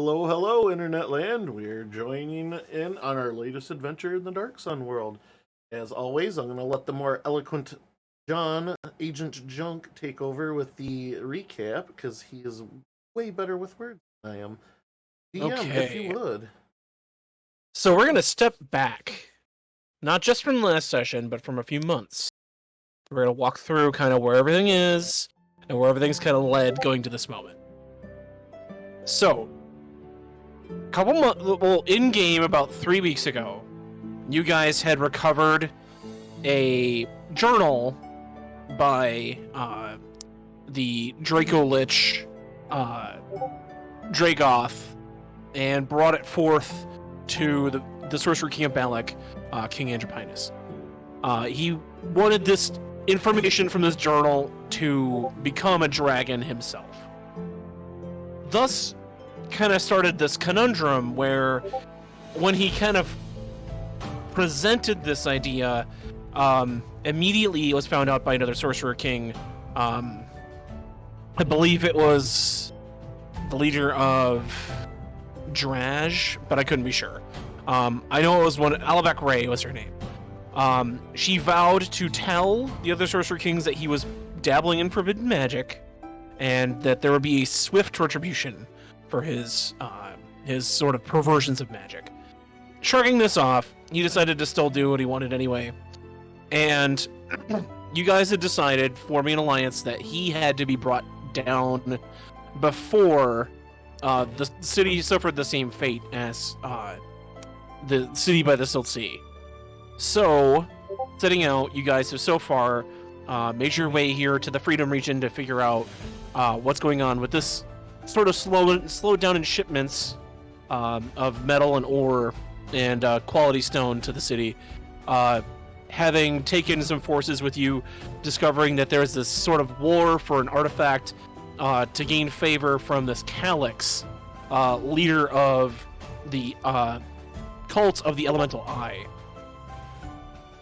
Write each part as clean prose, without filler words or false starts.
hello, Internet Land. We're joining in on our latest adventure in the Dark Sun world. As always, I'm going to let the more eloquent John, AgentJunk, take over with the recap because he is way better with words than I am. DM, if you Okay. would. So we're going to step back, not just from last session, but from a few months. We're going to walk through kind of where everything is and where everything's kind of led going to this moment. So, in game about 3 weeks ago, you guys had recovered a journal by the Draco Lich Dragoth and brought it forth to the Sorcerer King of Balak, King Andropinus. He wanted this information from this journal to become a dragon himself. Thus, kind of started this conundrum where when he kind of presented this idea, immediately it was found out by another Sorcerer King. I believe it was the leader of Draj, but I couldn't be sure. I know it was Alabak Ray was her name. She vowed to tell the other Sorcerer Kings that he was dabbling in forbidden magic, and that there would be a swift retribution for his sort of perversions of magic. Shrugging this off, he decided to still do what he wanted anyway. And you guys had decided, forming an alliance, that he had to be brought down before the city suffered the same fate as the city by the Silt Sea. So, setting out, you guys have so far made your way here to the Freedom Region to figure out what's going on with this sort of slow down in shipments of metal and ore and quality stone to the city. Having taken some forces with you, discovering that there's this sort of war for an artifact to gain favor from this Calyx, leader of the cult of the Elemental Eye.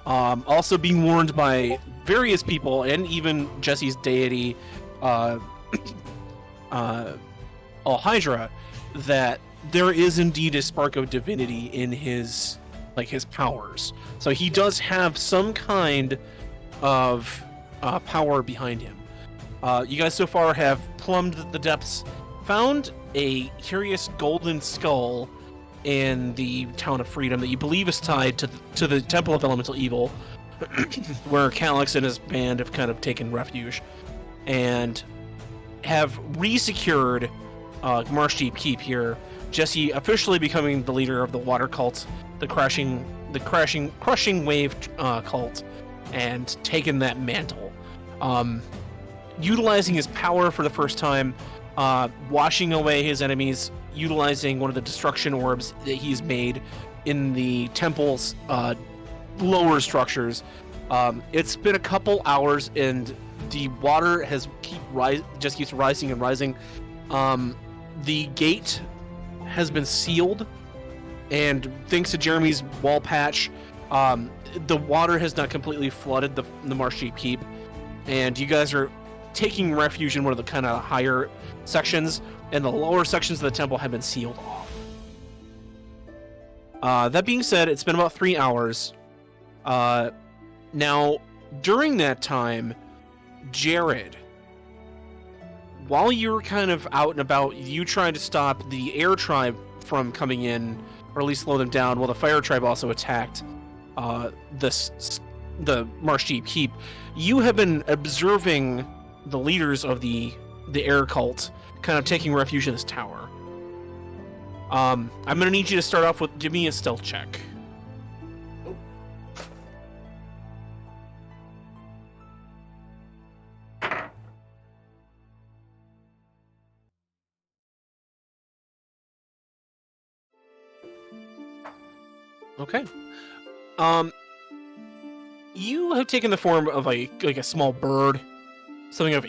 Also being warned by various people, and even Jesse's deity, Alhydra, that there is indeed a spark of divinity in his powers. So he does have some kind of power behind him. You guys so far have plumbed the depths, found a curious golden skull in the town of Freedom that you believe is tied to the Temple of Elemental Evil, where Calyx and his band have kind of taken refuge, and have re-secured Marshdeep Keep here. Jesse officially becoming the leader of the water cult, the crushing wave cult, and taken that mantle. Utilizing his power for the first time, washing away his enemies, utilizing one of the destruction orbs that he's made in the temple's lower structures. It's been a couple hours, and the water just keeps rising and rising. The gate has been sealed, and thanks to Jeremy's wall patch, the water has not completely flooded the Marshdeep Keep, and you guys are taking refuge in one of the kind of higher sections, and the lower sections of the temple have been sealed off. That being said, it's been about 3 hours. Now, during that time, Jared, while you were kind of out and about, you tried to stop the air tribe from coming in, or at least slow them down, while the fire tribe also attacked the Marshdeep Keep. You have been observing the leaders of the air cult kind of taking refuge in this tower. I'm going to need you to start off with, give me a stealth check. Okay. You have taken the form of like a small bird, something of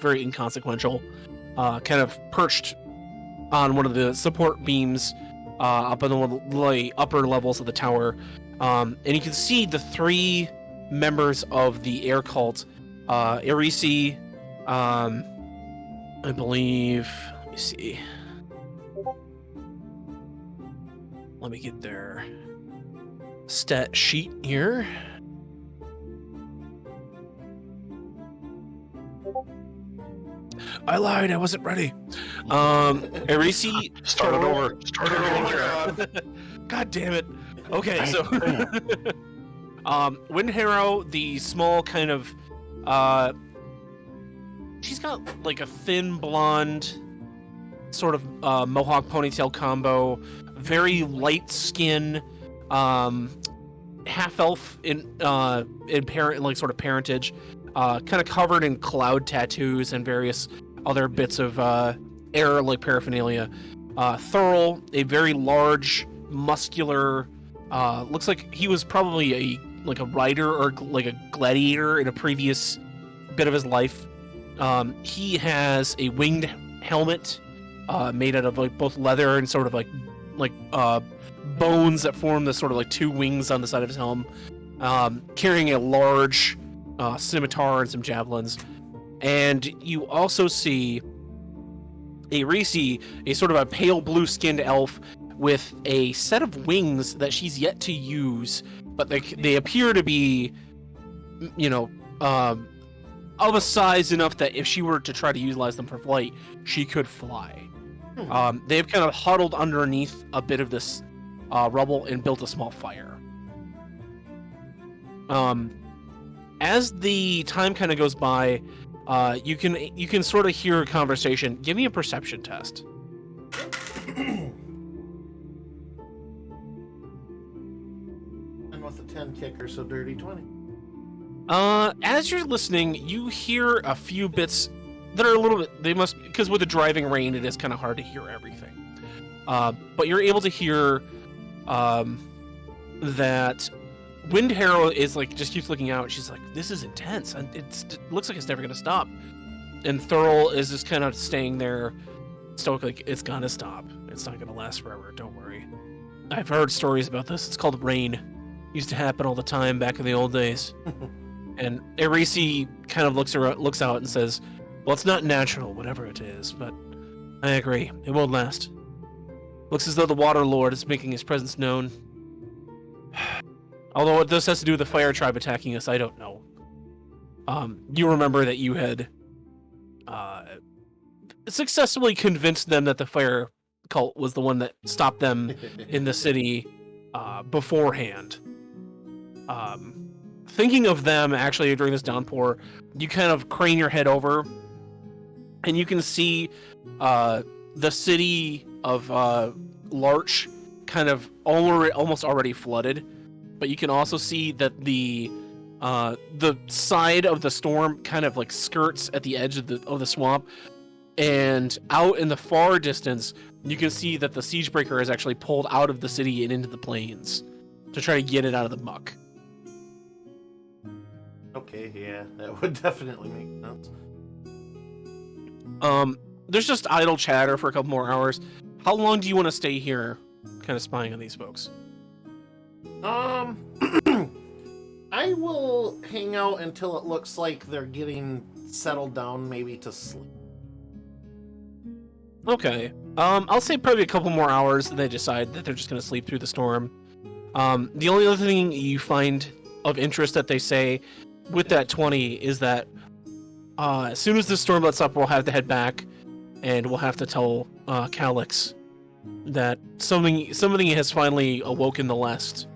very inconsequential, kind of perched on one of the support beams up in the upper levels of the tower, and you can see the 3 members of the air cult, Erisi, I believe. Let me see. Let me get their stat sheet here. I lied. I wasn't ready. Erisi, Start it over. God damn it. Okay, so Wind Harrow, the small kind of she's got like a thin blonde sort of mohawk ponytail combo, very light skin, half elf in parent, like sort of parentage, kind of covered in cloud tattoos and various other bits of air like paraphernalia. Thurl, a very large, muscular, looks like he was probably a rider or like a gladiator in a previous bit of his life. He has a winged helmet made out of like both leather and sort of like bones that form the sort of like two wings on the side of his helm, carrying a large scimitar and some javelins. And you also see Erisi, a sort of a pale blue skinned elf with a set of wings that she's yet to use, but they appear to be, of a size enough that if she were to try to utilize them for flight, she could fly. They've kind of huddled underneath a bit of this rubble and built a small fire. As the time kind of goes by, you can sort of hear a conversation. Give me a perception test. And with a 10 kicker, so dirty 20. As you're listening, you hear a few bits that are a little bit. They must, because with the driving rain, it is kind of hard to hear everything. But you're able to hear that Wind Harrow is like just keeps looking out. She's like, "This is intense, and it looks like it's never gonna stop." And Thurl is just kind of staying there, stoic, like, "It's gonna stop. It's not gonna last forever. Don't worry. I've heard stories about this. It's called rain. Used to happen all the time back in the old days." And Erisi kind of looks out and says, "Well, it's not natural, whatever it is, but I agree. It won't last. Looks as though the Water Lord is making his presence known. Although what this has to do with the Fire Tribe attacking us, I don't know. You remember that you had successfully convinced them that the Fire Cult was the one that stopped them in the city beforehand. Thinking of them actually during this downpour, you kind of crane your head over, and you can see the city of Larch kind of almost already flooded. But you can also see that the side of the storm kind of like skirts at the edge of the swamp, and out in the far distance, you can see that the Siegebreaker has actually pulled out of the city and into the plains to try to get it out of the muck. Okay, yeah, that would definitely make sense. There's just idle chatter for a couple more hours. How long do you want to stay here, kind of spying on these folks? I will hang out until it looks like they're getting settled down, maybe to sleep. Okay. I'll say probably a couple more hours, and they decide that they're just going to sleep through the storm. The only other thing you find of interest that they say with that 20 is that as soon as the storm lets up, we'll have to head back, and we'll have to tell Calix that something has finally awoken the last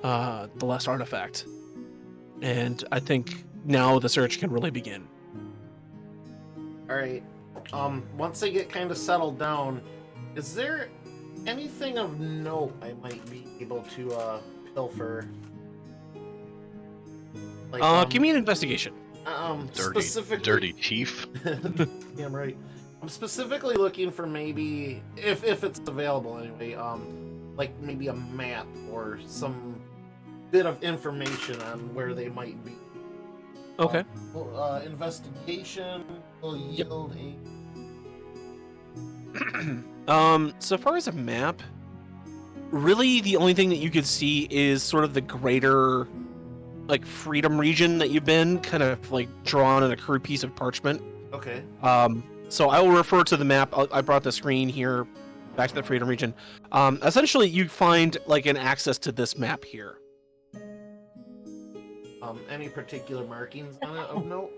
artifact, and I think now the search can really begin. All right. Once they get kind of settled down, is there anything of note I might be able to pilfer? Like, give me an investigation. Dirty chief. Damn right. I'm specifically looking for maybe, if it's available anyway, like maybe a map or some bit of information on where they might be. Okay. Investigation will yield So far as a map, really the only thing that you could see is sort of the greater, like, Freedom region that you've been kind of like drawn on a crude piece of parchment. Okay. So I will refer to the map. I brought the screen here back to the Freedom region. Essentially, you find like an access to this map here. Any particular markings on it of note?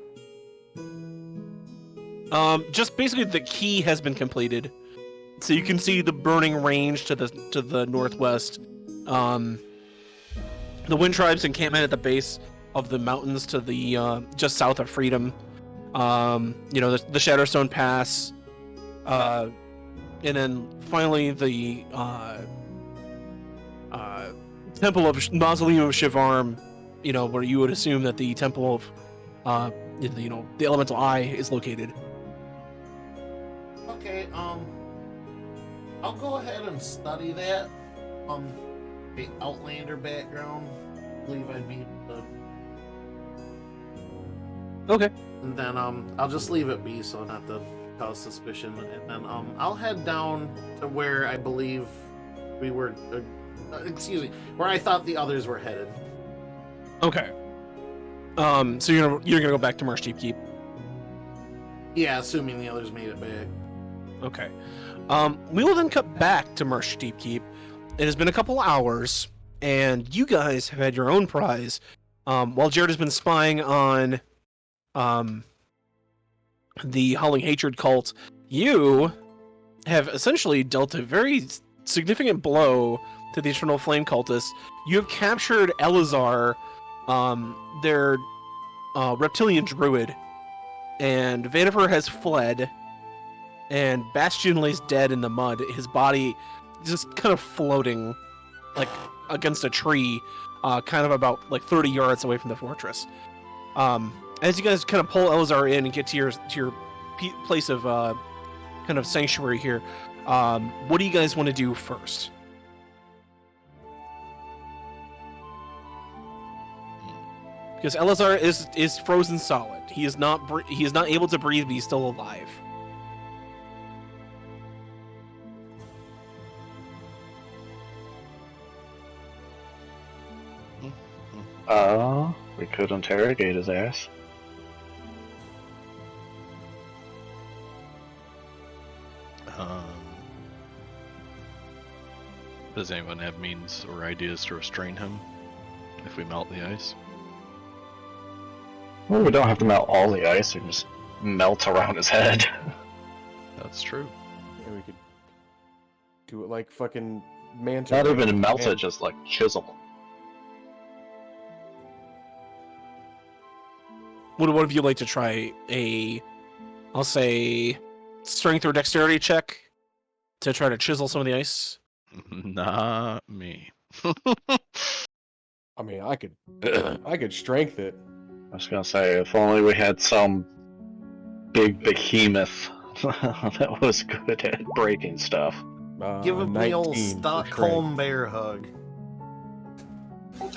Just basically the key has been completed, so you can see the burning range to the northwest. The Wind Tribe's encampment at the base of the mountains to the just south of Freedom. You know, the Shadowstone Pass, and then finally the Temple of Mausoleum of Shivarm. You know, where you would assume that the Temple of you know, the Elemental Eye is located. Okay, I'll go ahead and study that. The Outlander background, I believe I'd be able to... Okay. And then, I'll just leave it be so not to cause suspicion. And then, I'll head down to where I believe we were, where I thought the others were headed. Okay. So you're gonna go back to Marsh Deep Keep. Yeah, assuming the others made it back. Okay. We will then cut back to Marsh Deep Keep. It has been a couple hours, and you guys have had your own prize. While Jared has been spying on the Howling Hatred cult, you have essentially dealt a very significant blow to the Eternal Flame cultists. You have captured Elazar, their reptilian druid, and Vanifer has fled, and Bastion lays dead in the mud, his body just kind of floating like against a tree, kind of about like 30 yards away from the fortress. As you guys kind of pull Elazar in and get to your place of kind of sanctuary here, what do you guys want to do first? Because Elazar is frozen solid. He is not able to breathe, but he's still alive. We could interrogate his ass. Does anyone have means or ideas to restrain him if we melt the ice? Well, we don't have to melt all the ice, we just melt around his head. That's true. Yeah, we could do it like fucking Manta. Not even melt it, just like chisel. Would one of you like to try I'll say, strength or dexterity check to try to chisel some of the ice? Not me. I mean, I could strength it. I was gonna say, if only we had some big behemoth that was good at breaking stuff. Give him the old 19 for Stockholm strength. bear hug.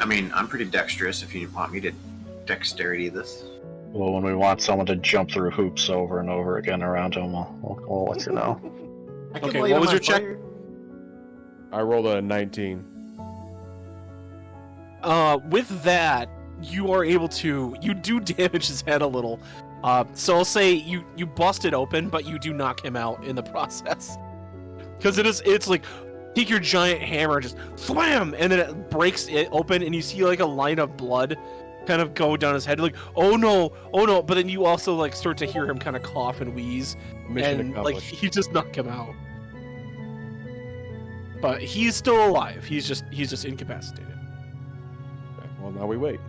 I mean, I'm pretty dexterous if you want me to dexterity this. Well, when we want someone to jump through hoops over and over again around him, we'll let you know. I can Okay, light what him was on your check? fire. I rolled a 19. With that, you are able to do damage his head a little. So I'll say you bust it open, but you do knock him out in the process. Because it's like, take your giant hammer, just slam, and then it breaks it open, and you see like a line of blood kind of go down his head, like, oh no, but then you also like start to hear him kind of cough and wheeze, Mission and like accomplished. you just knock him out. But he's still alive. He's just incapacitated. Okay, well, now we wait.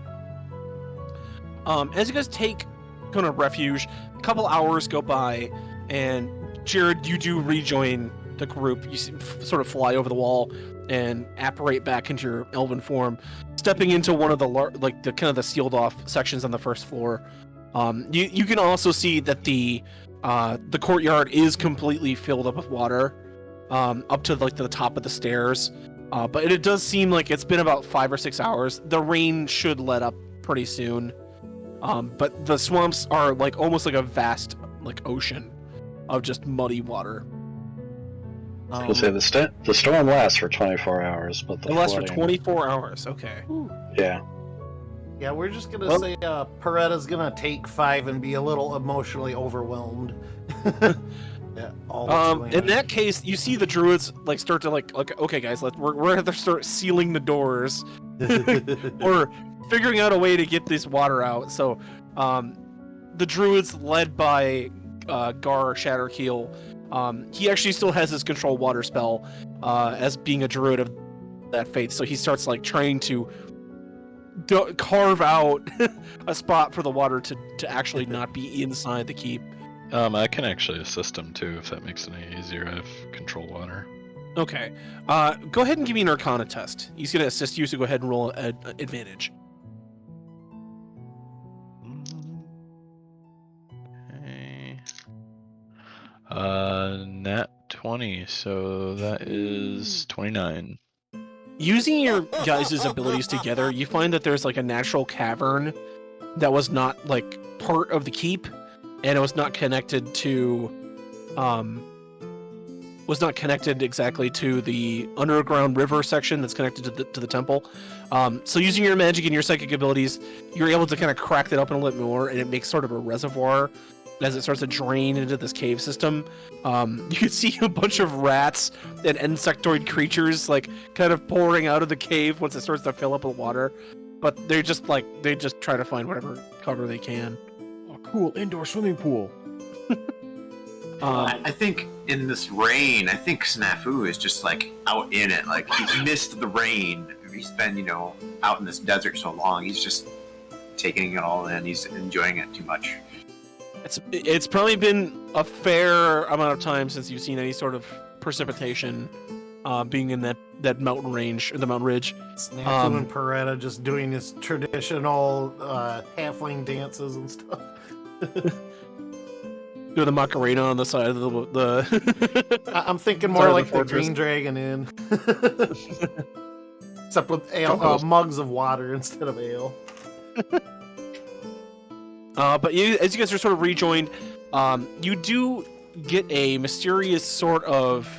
As you guys take kind of refuge, a couple hours go by, and Jared, you do rejoin the group. You sort of fly over the wall and apparate back into your elven form, stepping into one of the the kind of the sealed off sections on the first floor. You can also see that the courtyard is completely filled up with water, up to like the top of the stairs. But it does seem like it's been about 5 or 6 hours. The rain should let up pretty soon. But the swamps are like almost like a vast like ocean of just muddy water. I was gonna say the storm lasts for 24 hours, but the It lasts for flooding- 24 hours. Okay. Yeah. Yeah, we're just gonna say Paretta's gonna take 5 and be a little emotionally overwhelmed. Yeah, all that's going In on. that case, you see the druids like start to like, okay, guys, we're gonna have to start sealing the doors or figuring out a way to get this water out. So, the druids led by Gar Shatterkeel, he actually still has his control water spell as being a druid of that faith. So he starts like trying to carve out a spot for the water to actually not be inside the keep. I can actually assist him too if that makes it any easier. I have control water. Okay. Go ahead and give me an Arcana test. He's going to assist you, so go ahead and roll an advantage. Okay. Nat 20, so that is 29. Using your guys' abilities together, you find that there's like a natural cavern that was not like part of the keep, and it was not connected to exactly to the underground river section that's connected to the temple. So using your magic and your psychic abilities, you're able to kind of crack that open a little more, and it makes sort of a reservoir as it starts to drain into this cave system. You can see a bunch of rats and insectoid creatures like kind of pouring out of the cave once it starts to fill up with water. But they just try to find whatever cover they can. Oh, cool indoor swimming pool. I think in this rain, I think Snafu is just like out in it. Like he's missed the rain. He's been, out in this desert so long. He's just taking it all in. He's enjoying it too much. It's probably been a fair amount of time since you've seen any sort of precipitation, being in that mountain range or the mountain ridge. Snafu and Peretta just doing his traditional halfling dances and stuff. Do the Macarena on the side of the I'm thinking more Sorry, like the the fortress. Green Dragon Inn. Except with ale, mugs of water instead of ale. But as you guys are sort of rejoined, you do get a mysterious sort of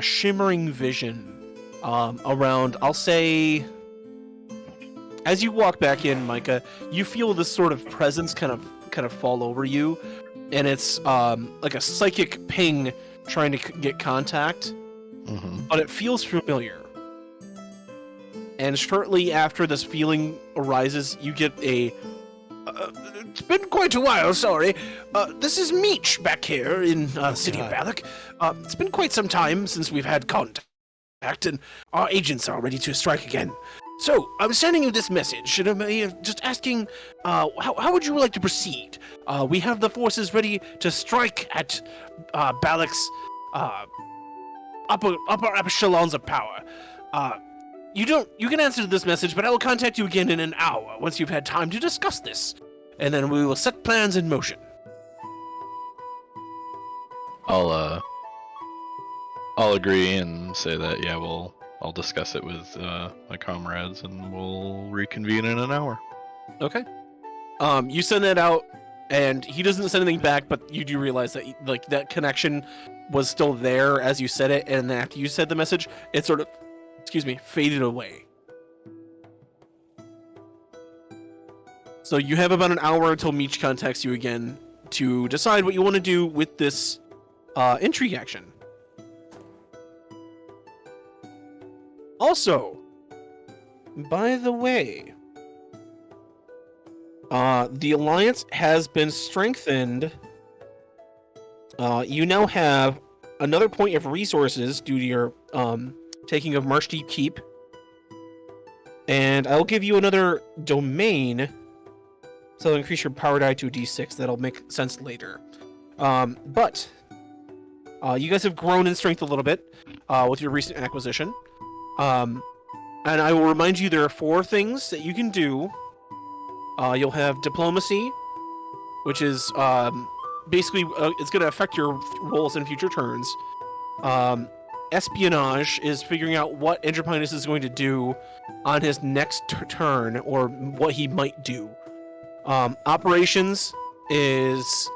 shimmering vision around, I'll say, as you walk back in, Micah, you feel this sort of presence kind of fall over you, and it's like a psychic ping trying to get contact, but it feels familiar. And shortly after this feeling arises, you get a it's been quite a while, sorry. This is Meech back here in the city of Balak. It's been quite some time since we've had contact, and our agents are ready to strike again. So, I'm sending you this message, and I'm just asking, how would you like to proceed? We have the forces ready to strike at Balak's upper echelons of power. You can answer this message, but I will contact you again in an hour once you've had time to discuss this. And then we will set plans in motion. I'll agree and say that, yeah, I'll discuss it with my comrades and we'll reconvene in an hour. Okay. You send that out, and he doesn't send anything back, but you do realize that like that connection was still there as you said it, and then after you said the message, it sort of, faded away. So you have about an hour until Meech contacts you again to decide what you want to do with this intrigue action. Also, by the way, the alliance has been strengthened. You now have another point of resources due to your taking of Marshdeep Keep, and I'll give you another domain, so it'll increase your power die to a d6. That'll make sense later. But you guys have grown in strength a little bit with your recent acquisition. And I will remind you there are 4 things that you can do. You'll have diplomacy, which is basically it's going to affect your rolls in future turns. Espionage is figuring out what Andropinus is going to do on his next turn, or what he might do. Operations is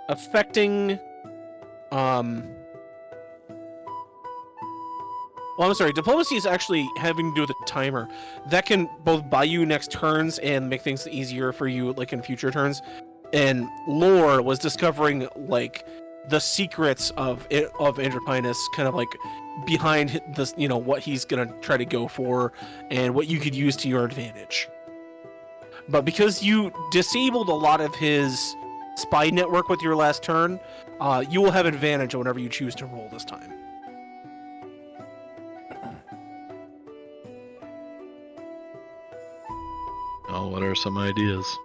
affecting well, I'm sorry, diplomacy is actually having to do with a timer. That can both buy you next turns and make things easier for you, like in future turns. and Lore was discovering like the secrets of Andropinus, kind of like behind this, what he's gonna try to go for and what you could use to your advantage. But because you disabled a lot of his spy network with your last turn, you will have advantage whenever you choose to roll this time. Oh, what are some ideas?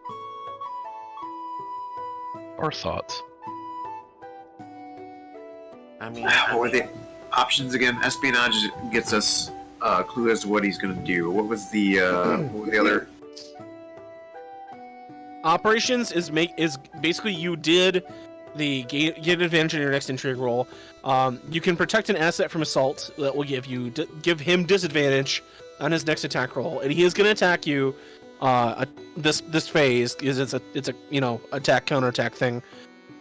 Or thoughts? I mean, What were the options again? Espionage gets us a clue as to what he's going to do. What was the other? Operations is basically you did the get advantage in your next intrigue roll. You can protect an asset from assault that will give him disadvantage on his next attack roll, and he is going to attack you. This phase is it's a attack counterattack thing.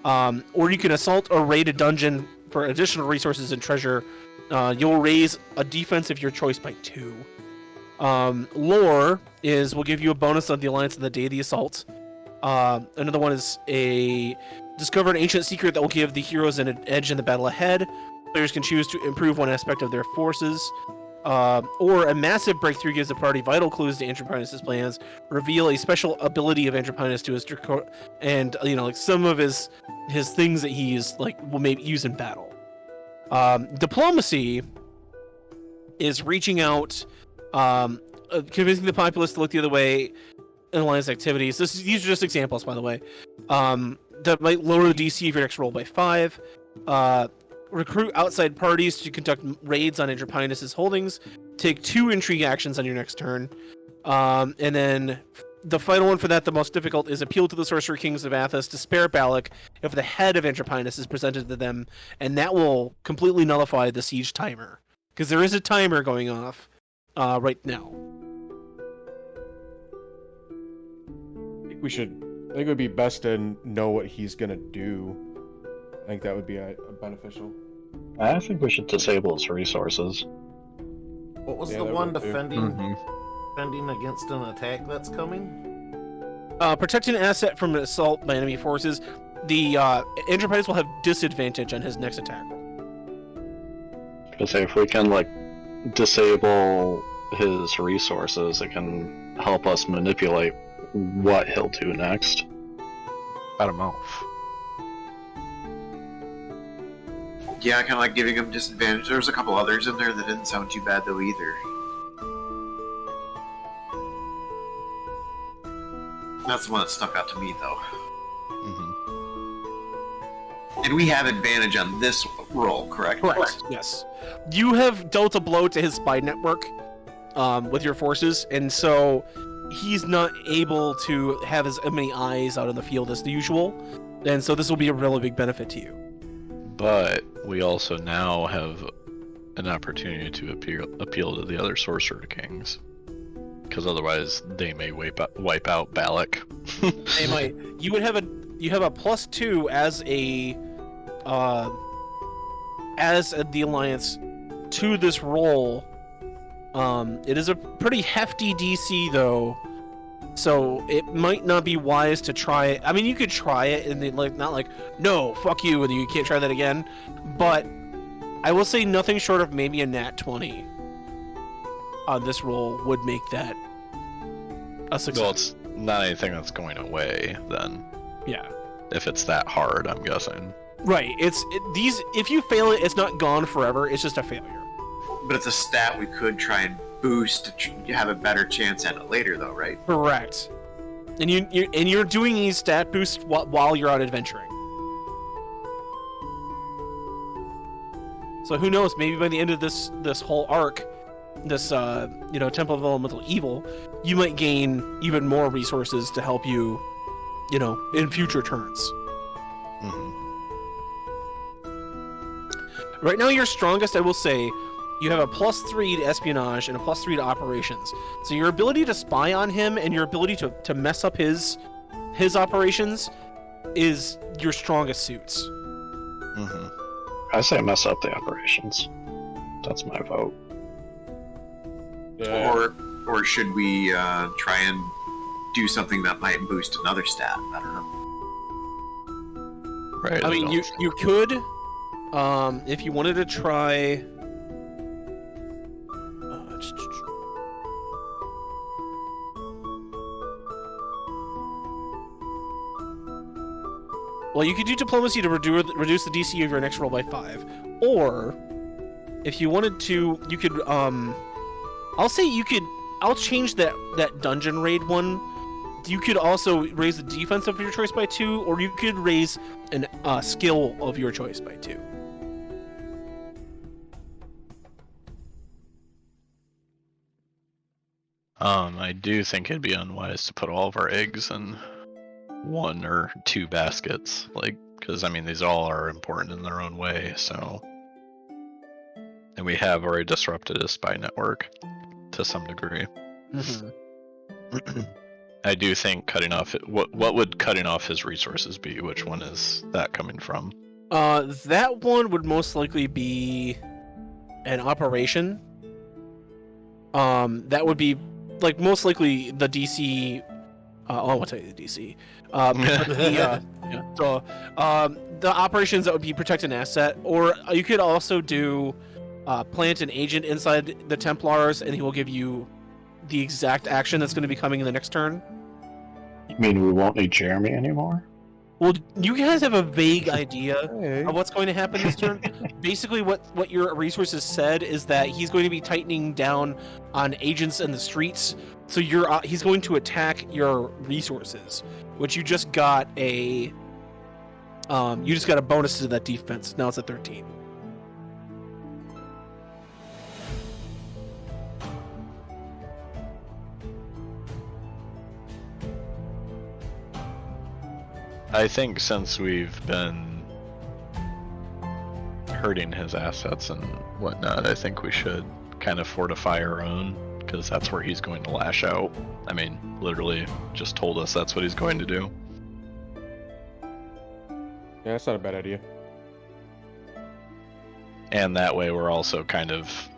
Or you can assault or raid a dungeon for additional resources and treasure. You'll raise a defense of your choice by 2. Lore will give you a bonus on the alliance on the day of the assault. Another one is a discover an ancient secret that will give the heroes an edge in the battle ahead. Players can choose to improve one aspect of their forces. Or a massive breakthrough gives the party vital clues to Andropinus' plans, reveal a special ability of Andropinus to his and some of his things that he's will maybe use in battle. Diplomacy is reaching out, convincing the populace to look the other way in alliance activities. These are just examples, by the way. That might lower the DC of your next roll by 5. Recruit outside parties to conduct raids on Andropinus' holdings. Take 2 intrigue actions on your next turn. And then the final one for that, the most difficult, is appeal to the Sorcerer Kings of Athos to spare Balak if the head of Andropinus is presented to them, and that will completely nullify the siege timer. Because there is a timer going off right now. I think it would be best to know what he's gonna do. I think that would be beneficial. I think we should disable his resources. what was Yeah, the that one would do. defending against an attack that's coming? Protect an asset from an assault by enemy forces. The Andropinus will have disadvantage on his next attack roll. Because if we can disable his resources, it can help us manipulate what he'll do next. Out of mouth. Yeah, kind of like giving him disadvantage. There was a couple others in there that didn't sound too bad though either. That's the one that stuck out to me though. And we have advantage on this roll, correct? Correct. Yes. You have dealt a blow to his spy network with your forces, and so he's not able to have as many eyes out on the field as the usual, and so this will be a really big benefit to you. But we also now have an opportunity to appeal to the other Sorcerer Kings. Because otherwise they may wipe out Balak. They might. You have a +2 as the alliance to this roll. It is a pretty hefty DC though, so it might not be wise to try it. I mean, you could try it and then no, fuck you, and you can't try that again. But I will say nothing short of maybe a nat 20 on this roll would make that a success. Well, it's not anything that's going away then. Yeah. If it's that hard, I'm guessing. Right. If you fail it, it's not gone forever. It's just a failure. But it's a stat we could try and boost to have a better chance at it later, though, right? Correct. And you're doing these stat boosts while you're out adventuring. So who knows? Maybe by the end of this whole arc, this Temple of Elemental Evil, you might gain even more resources to help you, in future turns. Mm-hmm. Right now, you're strongest, I will say. You have a +3 to espionage and a +3 to operations. So your ability to spy on him and your ability to mess up his operations is your strongest suits. Mm-hmm. I say mess up the operations. That's my vote. Yeah. Or should we try and do something that might boost another stat? I don't know. Right. I mean, you could, if you wanted to try. Well, you could do diplomacy to reduce the DC of your next roll by 5, or if you wanted to, you could. I'll say you could. I'll change that dungeon raid one. You could also raise the defense of your choice by 2, or you could raise an skill of your choice by 2. I do think it'd be unwise to put all of our eggs in 1 or 2 baskets, like, because I mean these all are important in their own way. So, and we have already disrupted his spy network to some degree. Mm-hmm. I do think cutting off what would cutting off his resources be? Which one is that coming from? That one would most likely be an operation. That would be like most likely the DC. I'll tell you the DC. The operations that would be protect an asset, or you could also do plant an agent inside the Templars, and he will give you the exact action that's going to be coming in the next turn. You mean we won't need Jeremy anymore? Well, you guys have a vague idea Hey. of what's going to happen this turn. Basically, what your resources said is that he's going to be tightening down on agents in the streets. So he's going to attack your resources, which you just got a bonus to that defense. Now it's at 13. I think since we've been hurting his assets and whatnot, I think we should kind of fortify our own, because that's where he's going to lash out. I mean, literally just told us that's what he's going to do. Yeah, that's not a bad idea. And that way we're also kind of,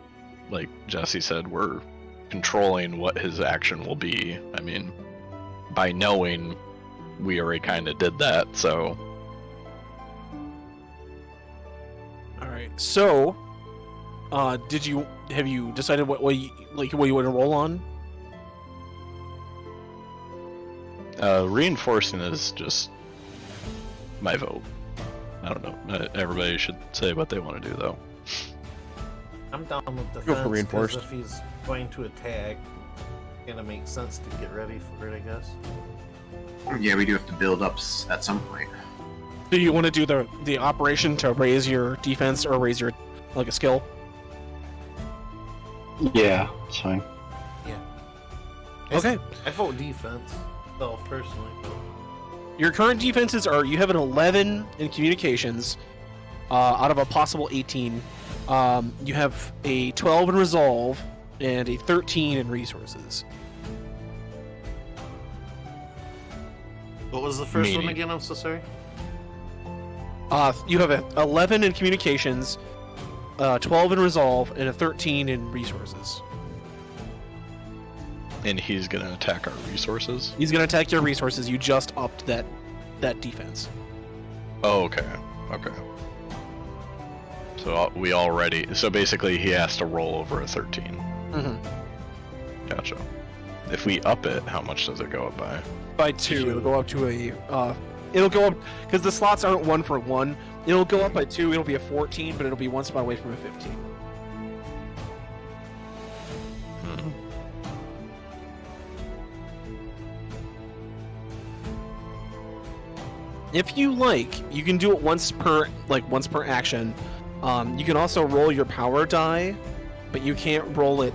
like Jesse said, we're controlling what his action will be. I mean, by knowing we already kind of did that, so. All right. So, have you decided what you want to roll on? Reinforcing is just my vote. I don't know. Everybody should say what they want to do, though. I'm down with defense. Go for 'cause reinforced. if he's going to attack, it's gonna make sense to get ready for it, I guess. Yeah, we do have to build up at some point. Do you want to do the operation to raise your defense or raise your a skill? Yeah, it's fine. Okay. I vote defense, self personally. Your current defenses are you have an 11 in communications, out of a possible 18. You have a 12 in resolve and a 13 in resources. What was the first one Meaning. again? I'm so sorry. You have a 11 in communications, 12 in resolve, and a 13 in resources. And he's gonna attack our resources. He's gonna attack your resources. You just upped that defense. Oh, okay. Okay. So we already. So basically, he has to roll over a 13. Mm-hmm. Gotcha. If we up it, how much does it go up by? By 2, it'll go up to a. It'll go up because the slots aren't 1 for 1. It'll go up by 2. It'll be a 14, but it'll be 1 spot away from a 15. Hmm. If you like, you can do it once per action. You can also roll your power die, but you can't roll it.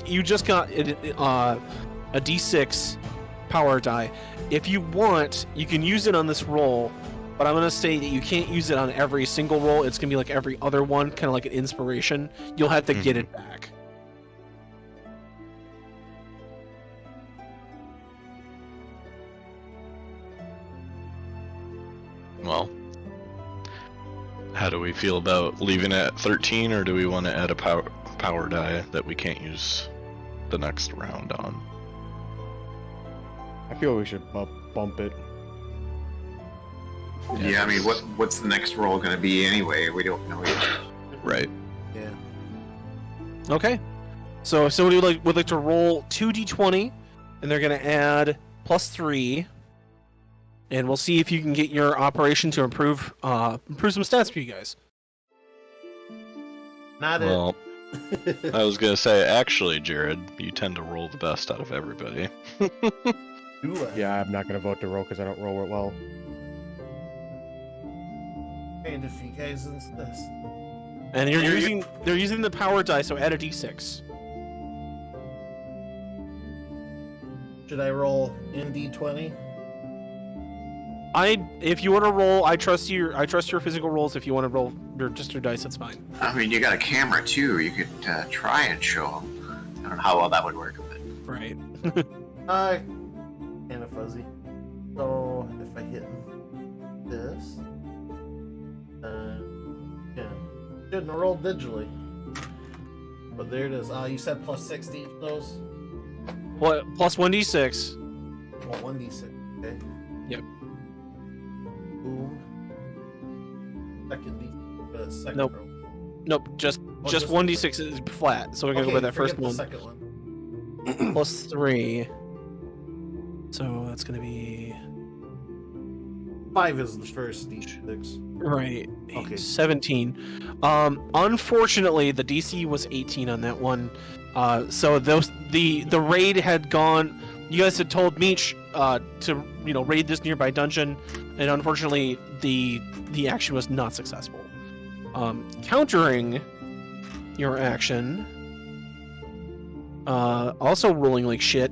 You just got a D6 power die. If you want, you can use it on this roll, but I'm gonna say that you can't use it on every single roll. It's gonna be like every other one, kind of like an inspiration. You'll have to get it back. Well, how do we feel about leaving it at 13, or do we want to add a power die that we can't use the next round on? I feel we should bump it. Yeah, I mean, what's the next roll going to be anyway? We don't know yet. Right. Yeah. Okay. So if somebody would like to roll 2d20, and they're going to add +3, and we'll see if you can get your operation to improve some stats for you guys. Not Well, it. I was gonna say, actually, Jared, you tend to roll the best out of everybody. Do I? Yeah, I'm not gonna vote to roll because I don't roll it well. And if you guys insist. And they're using the power die, so add a d6. Should I roll in D20? If you want to roll, I trust your physical rolls. If you want to roll just your dice, that's fine. I mean, you got a camera too. You could try and show them. I don't know how well that would work, but Right. Kind of fuzzy. So if I hit this, yeah, shouldn't have rolled digitally. But there it is. You said +6 to each of those. What? Plus 1d6. Well, 1d6. Okay. Yep. Boom. Second Nope. roll. Nope. Just just 1d6 is flat. So we're gonna go by that first forget one. the second one. +3. So that's gonna be 5 is the first D6. right. Okay. 17. Unfortunately, the DC was 18 on that one. So the raid had gone. You guys had told Meech to raid this nearby dungeon, and unfortunately the action was not successful. Countering your action, also rolling like shit.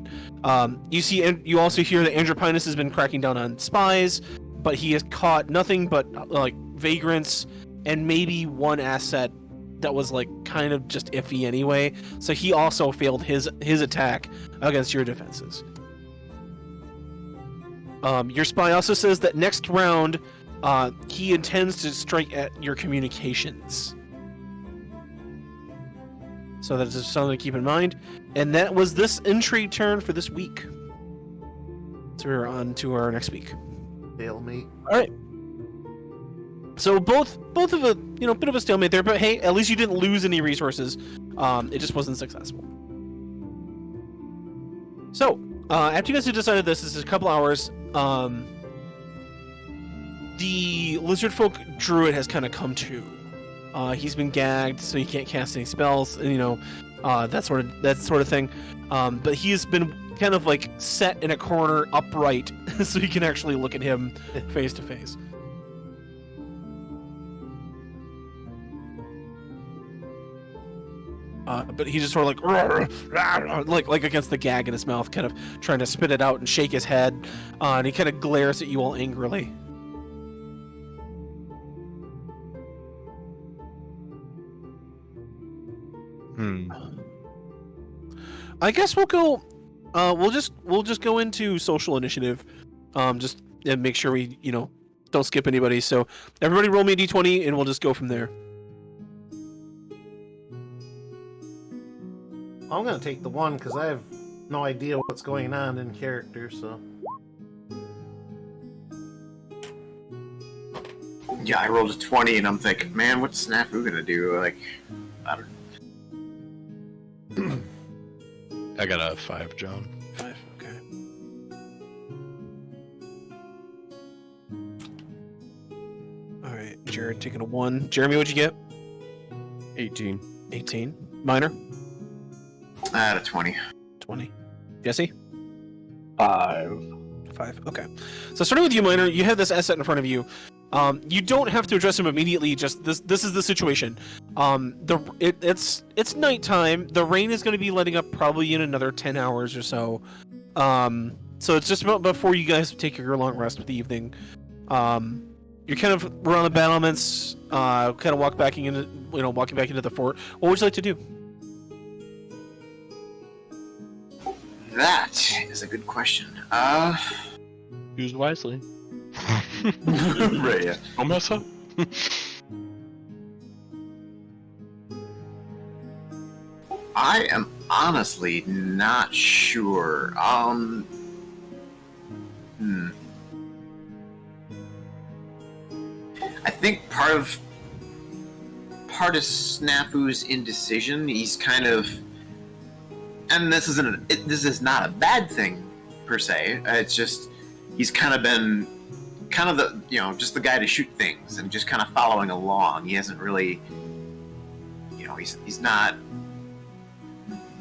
You also hear that Andropinus has been cracking down on spies, but he has caught nothing but like vagrants and maybe one asset that was like kind of just iffy anyway. So he also failed his attack against your defenses. Your spy also says that next round, he intends to strike at your communications. So that is something to keep in mind. And that was this intrigue turn for this week. So we're on to our next week. Stalemate. All right. So both of a bit of a stalemate there, but hey, at least you didn't lose any resources. It just wasn't successful. So after you guys have decided this is a couple hours. The Lizardfolk Druid has kind of come to. He's been gagged, so he can't cast any spells, and that sort of thing. But he has been kind of like set in a corner, upright, so you can actually look at him face to face. But he's just sort of like against the gag in his mouth, kind of trying to spit it out and shake his head, and he kind of glares at you all angrily. I guess we'll go. We'll just go into social initiative, just and make sure we don't skip anybody. So everybody roll me a d20, and we'll just go from there. I'm gonna take the 1 because I have no idea what's going on in character. So yeah, I rolled a 20, and I'm thinking, man, what's Snafu gonna do? Like, I don't. I got a 5, John. 5. Okay. All right, Jared taking a 1. Jeremy, what'd you get? 18. 18. Minor. I had a 20. 20. Jesse. 5. 5. Okay. So starting with you, Minor, you have this asset in front of you. You don't have to address him immediately. Just this is the situation. It's nighttime. The rain is going to be letting up probably in another 10 hours or so. So it's just about before you guys take your long rest of the evening. You're kind of around the battlements. Kind of walking back into the fort. What would you like to do? That is a good question. Use wisely. Right, yeah. Don't mess up. I am honestly not sure. I think part of Snafu's indecision, he's kind of, and this is not a bad thing per se. It's just he's kind of been the just the guy to shoot things and just kind of following along. He hasn't really, he's not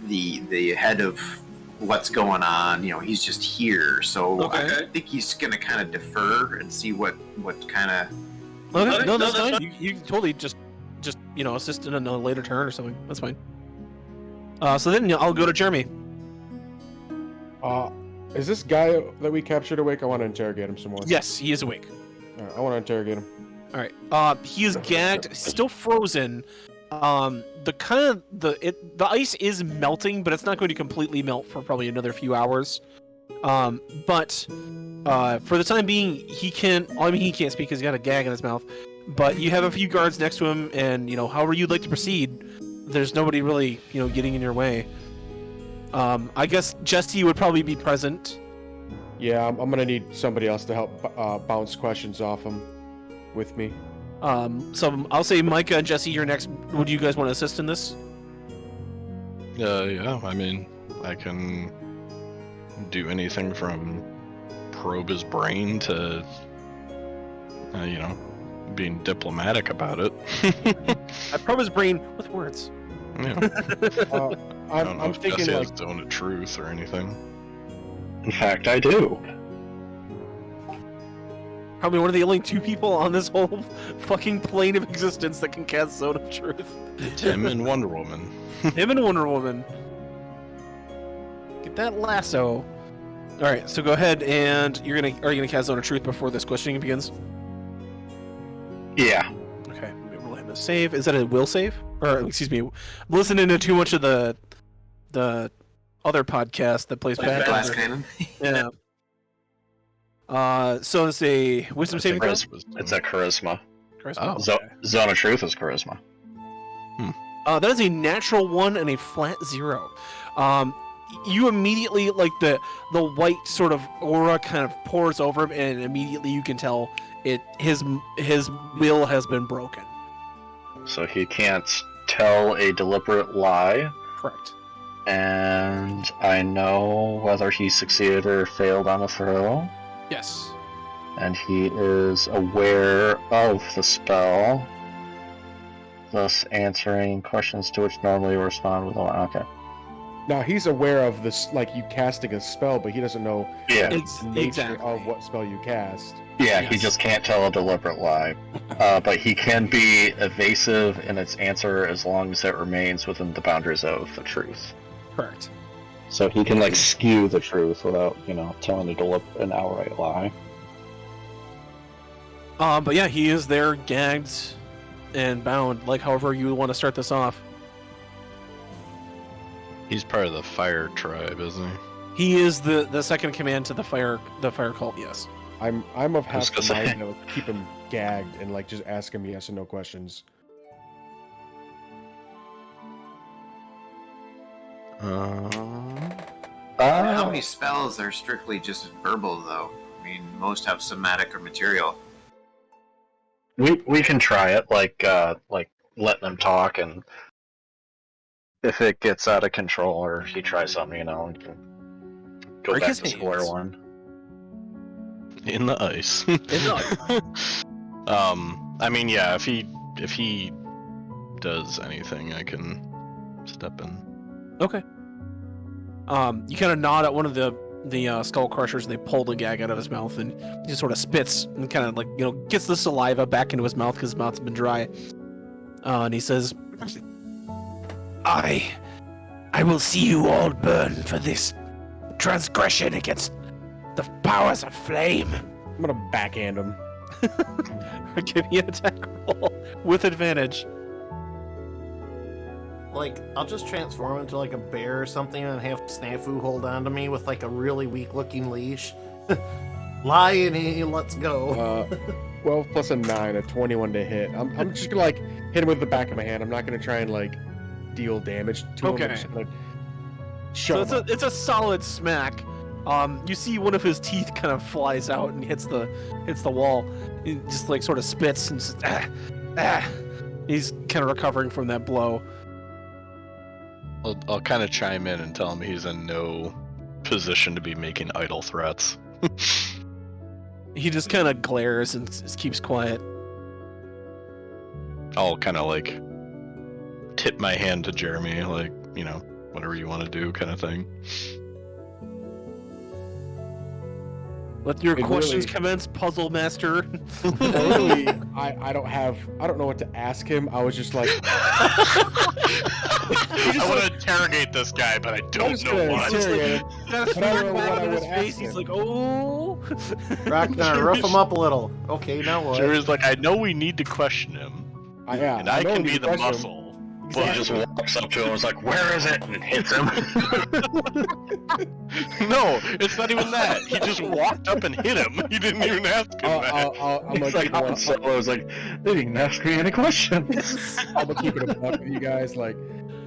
the head of what's going on. He's just here. So Okay. I think he's gonna kind of defer and see what kind of. Okay, no, that's fine. You can totally just assist in a later turn or something. That's fine. So then I'll go to Jeremy. Is this guy that we captured awake? I want to interrogate him some more. Yes, he is awake. Alright, I want to interrogate him. All right. He is gagged, still frozen. The ice is melting, but it's not going to completely melt for probably another few hours. But for the time being, he can't speak because he's got a gag in his mouth. But you have a few guards next to him, and however you'd like to proceed, there's nobody really getting in your way. I guess Jesse would probably be present. Yeah, I'm gonna need somebody else to help bounce questions off him with me. So I'll say Micah and Jesse, you're next. Would you guys want to assist in this? Yeah, I mean, I can do anything from probe his brain to, being diplomatic about it. I probe his brain with words. Yeah. I don't know I'm if thinking Jesse like has Zone of Truth or anything. In fact, I do. Probably one of the only two people on this whole fucking plane of existence that can cast Zone of Truth. It's him and Wonder Woman. Him and Wonder Woman. Get that lasso. All right, so go ahead and are you gonna cast Zone of Truth before this questioning begins? Yeah. Okay, we'll have a save. Is that a will save? Or excuse me, I'm listening to too much of the other podcast that plays bad. Glass Cannon. Yeah. So it's a wisdom saving throw. It's a charisma. Charisma? Oh. Zo- Zone of Truth is charisma. That is a natural 1 and a flat 0. You immediately, like the white sort of aura kind of pours over him, and immediately you can tell his will has been broken. So he can't tell a deliberate lie, Correct. and I know whether he succeeded or failed on the throw, Yes. and he is aware of the spell, thus answering questions to which normally respond with a okay. now he's aware of this, like you casting a spell, but he doesn't know Yeah, the nature Exactly. of what spell you cast. yeah, he Yes. just can't tell a deliberate lie. But he can be evasive in its answer as long as it remains within the boundaries of the truth. Correct. So he can skew the truth without, telling an outright lie. But yeah, he is there, gagged and bound. Like, however you want to start this off. He's part of the fire tribe, isn't He is the second command to the fire cult. Yes. I'm of half the gonna say. mind to keep him gagged and just ask him yes and no questions. he? How many spells are strictly just verbal, though? I mean, most have somatic or material. We can try it, like let them talk, and if it gets out of control or he tries something, we can go Break back his to square hands. one. In the ice. I mean, yeah, if he does anything, I can step in. Okay. You kind of nod at one of the skull crushers, and they pull the gag out of his mouth, and he just sort of spits and kind of gets the saliva back into his mouth because his mouth's been dry. And he says, I will see you all burn for this transgression against the powers of flame. I'm gonna backhand him. Give me an attack roll with advantage. I'll just transform into a bear or something and have Snafu hold on to me with a really weak looking leash. Liony, let's go. 12 plus a 9, a 21 to hit. I'm just gonna hit him with the back of my hand. I'm not gonna try and deal damage to him. Okay. I'm just gonna So shove him. it's a solid smack. You see one of his teeth kind of flies out and hits the wall. He just like sort of spits and just He's kind of recovering from that blow. I'll kind of chime in and tell him he's in no position to be making idle threats. He just kind of glares and just keeps quiet. I'll kind of like tip my hand to Jeremy, like, you know, whatever you want to do, kind of thing. Let your It questions really- commence, puzzle master. Literally, I don't know what to ask him. I was just like, I want to interrogate this guy, but I I'm don't just know gonna what. interrogate him. Got a But I don't know back what I in his would face. ask He's him. like, oh. Ragnar, rough him up a little. Okay, now what? Jeremy's like, I know we need to question him, Yeah, and I know can we be the question him. muscle. He just walks up to him and is like, "Where is it?" and hits him. No, it's not even that. He just walked up and hit him. He didn't even ask him that. I'm It's gonna like keep Han Solo was like, "They didn't ask me any questions." I'm gonna keep it a buck with you guys. Like,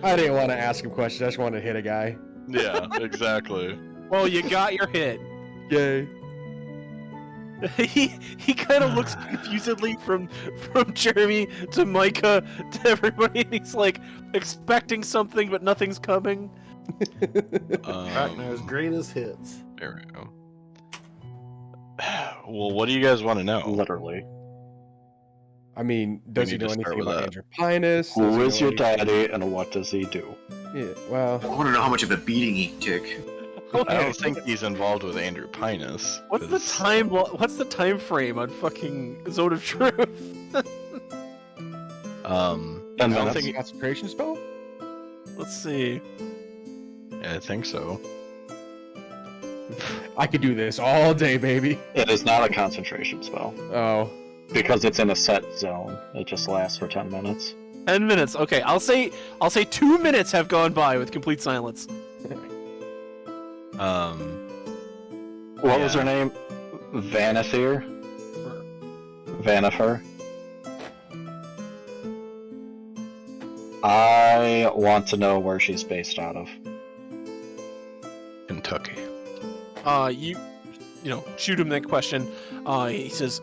I didn't want to ask him questions. I just wanted to hit a guy. Yeah, exactly. Well, you got your hit. Yay! He kind of looks confusedly from Jeremy to Micah to everybody, and he's like expecting something, but nothing's coming. Ragnar's greatest hits. There we go. Well, what do you guys want to know? Literally. I mean, does he need to know start anything with about that. Andrew Pinus? Who is your daddy and what does he do? Yeah, well, I want to know how much of a beating he took. I don't think he's involved with Andrew Pinus. What's the 'cause- time? What's the time frame on fucking Zone of Truth? I And don't then think. concentration spell? Let's see. I think so. I could do this all day, baby. it is not a concentration spell Oh, because it's in a set zone. It just lasts for 10 minutes. 10 minutes. Okay, I'll say 2 minutes have gone by with complete silence. What was Yeah. her name? Vanithir? Vanifer? I want to know where she's based out of. Kentucky. You know, shoot him that question. He says,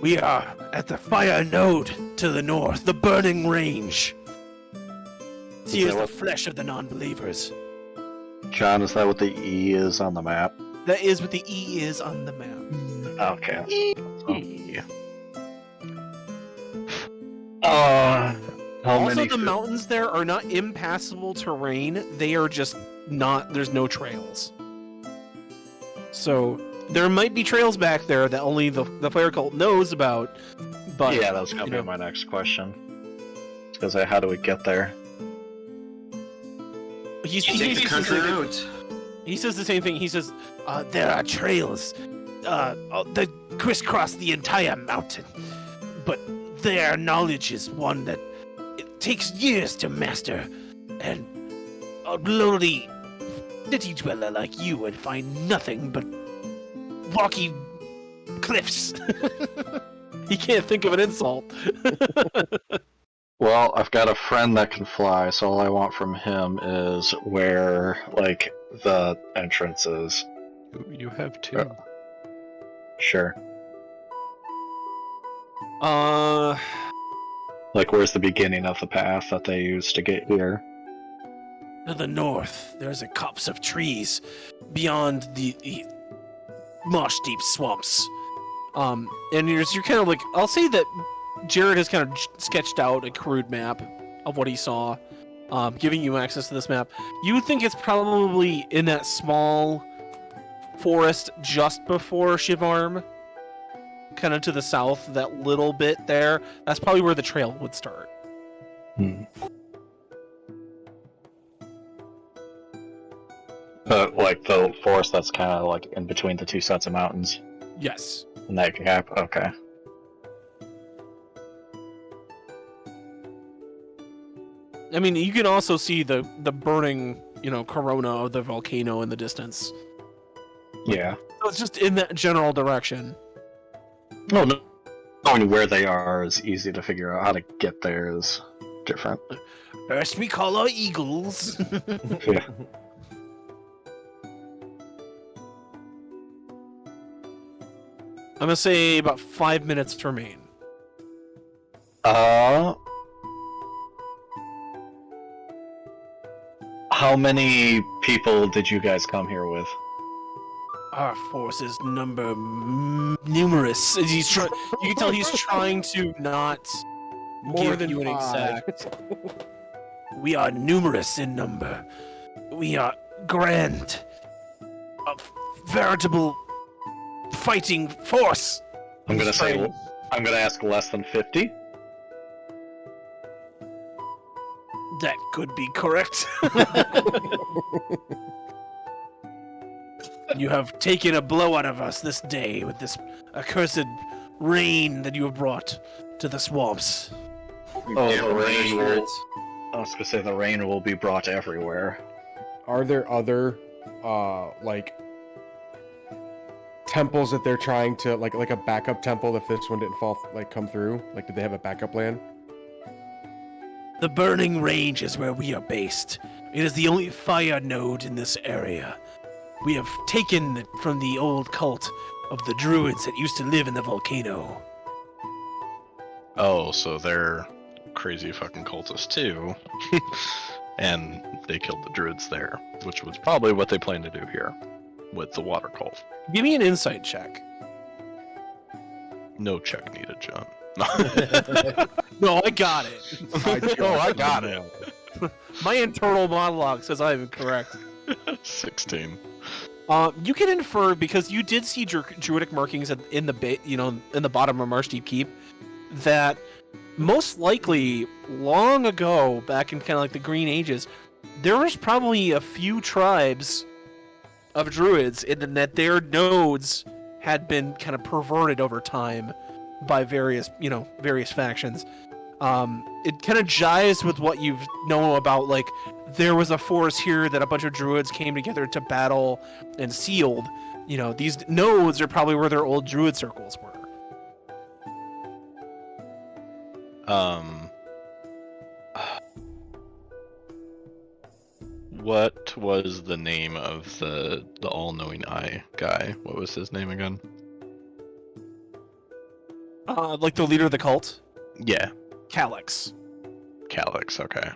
we are at the fire node to the north, the burning range. She Is is that the what- flesh of the non-believers. John, is that what the E is on the map? That is what the E is on the map. Okay. How Also, many the mountains there are not impassable terrain. They are just not. There's no trails. So there might be trails back there that only the fire cult knows about. But yeah, that was gonna you be know. my next question. Because how do we get there? he Take the says country the same- route. He says the same thing. He says there are trails that crisscross the entire mountain, but their knowledge is one that it takes years to master, and a lowly city dweller like you would find nothing but rocky cliffs. He can't think of an insult. Well, I've got a friend that can fly, so all I want from him is where, like, the entrance is. You have two. Sure. Uh, Like, where's the beginning of the path that they used to get here? to the north, there's a copse of trees beyond the marsh-deep swamps. And you're kind of like, I'll say that Jared has kind of sketched out a crude map of what he saw, giving you access to this map. You would think it's probably in that small forest just before Shivarm, kind of to the south, that little bit there. That's probably where the trail would start. But, like, the forest that's kind of, like, in between the two sets of mountains. Yes. In that gap? Okay. I mean, you can also see the burning, corona of the volcano in the distance. Yeah. So it's just in that general direction. No, no. Knowing where they are is easy to figure out. How to get there is different. First we call our eagles. Yeah. I'm gonna say about 5 minutes remain. How many people did you guys come here with? Our forces number numerous. You can tell he's trying to not More give than you an 5. exact. We are numerous in number. We are grand. A veritable fighting force. I'm gonna Sorry. say, I'm gonna ask less than 50. That could be correct. You have taken a blow out of us this day with this accursed rain that you have brought to the swamps. Oh, Yeah, the rain will. spirits. I was gonna say the rain will be brought everywhere. Are there other, like, temples that they're trying to, like a backup temple if this one didn't come through? Like, did they have a backup plan? The Burning Range is where we are based. It is the only fire node in this area. We have taken it from the old cult of the druids that used to live in the volcano. Oh, so they're crazy fucking cultists too. And they killed the druids there, which was probably what they planned to do here with the water cult. Give me an insight check. No check needed, John. No, I got it. No, I got it. My internal monologue says I am correct. 16. You can infer, because you did see druidic markings in the bottom of Marshdeep Keep, that most likely, long ago, back in kind of like the Green Ages, there was probably a few tribes of druids, and that their nodes had been kind of perverted over time by various factions. It kind of jives with what you've known about, like, there was a force here that a bunch of druids came together to battle and sealed. These nodes are probably where their old druid circles were. What was the name of the all-knowing eye guy? What was his name again? Like the leader of the cult? Yeah, Calyx. Calyx, okay.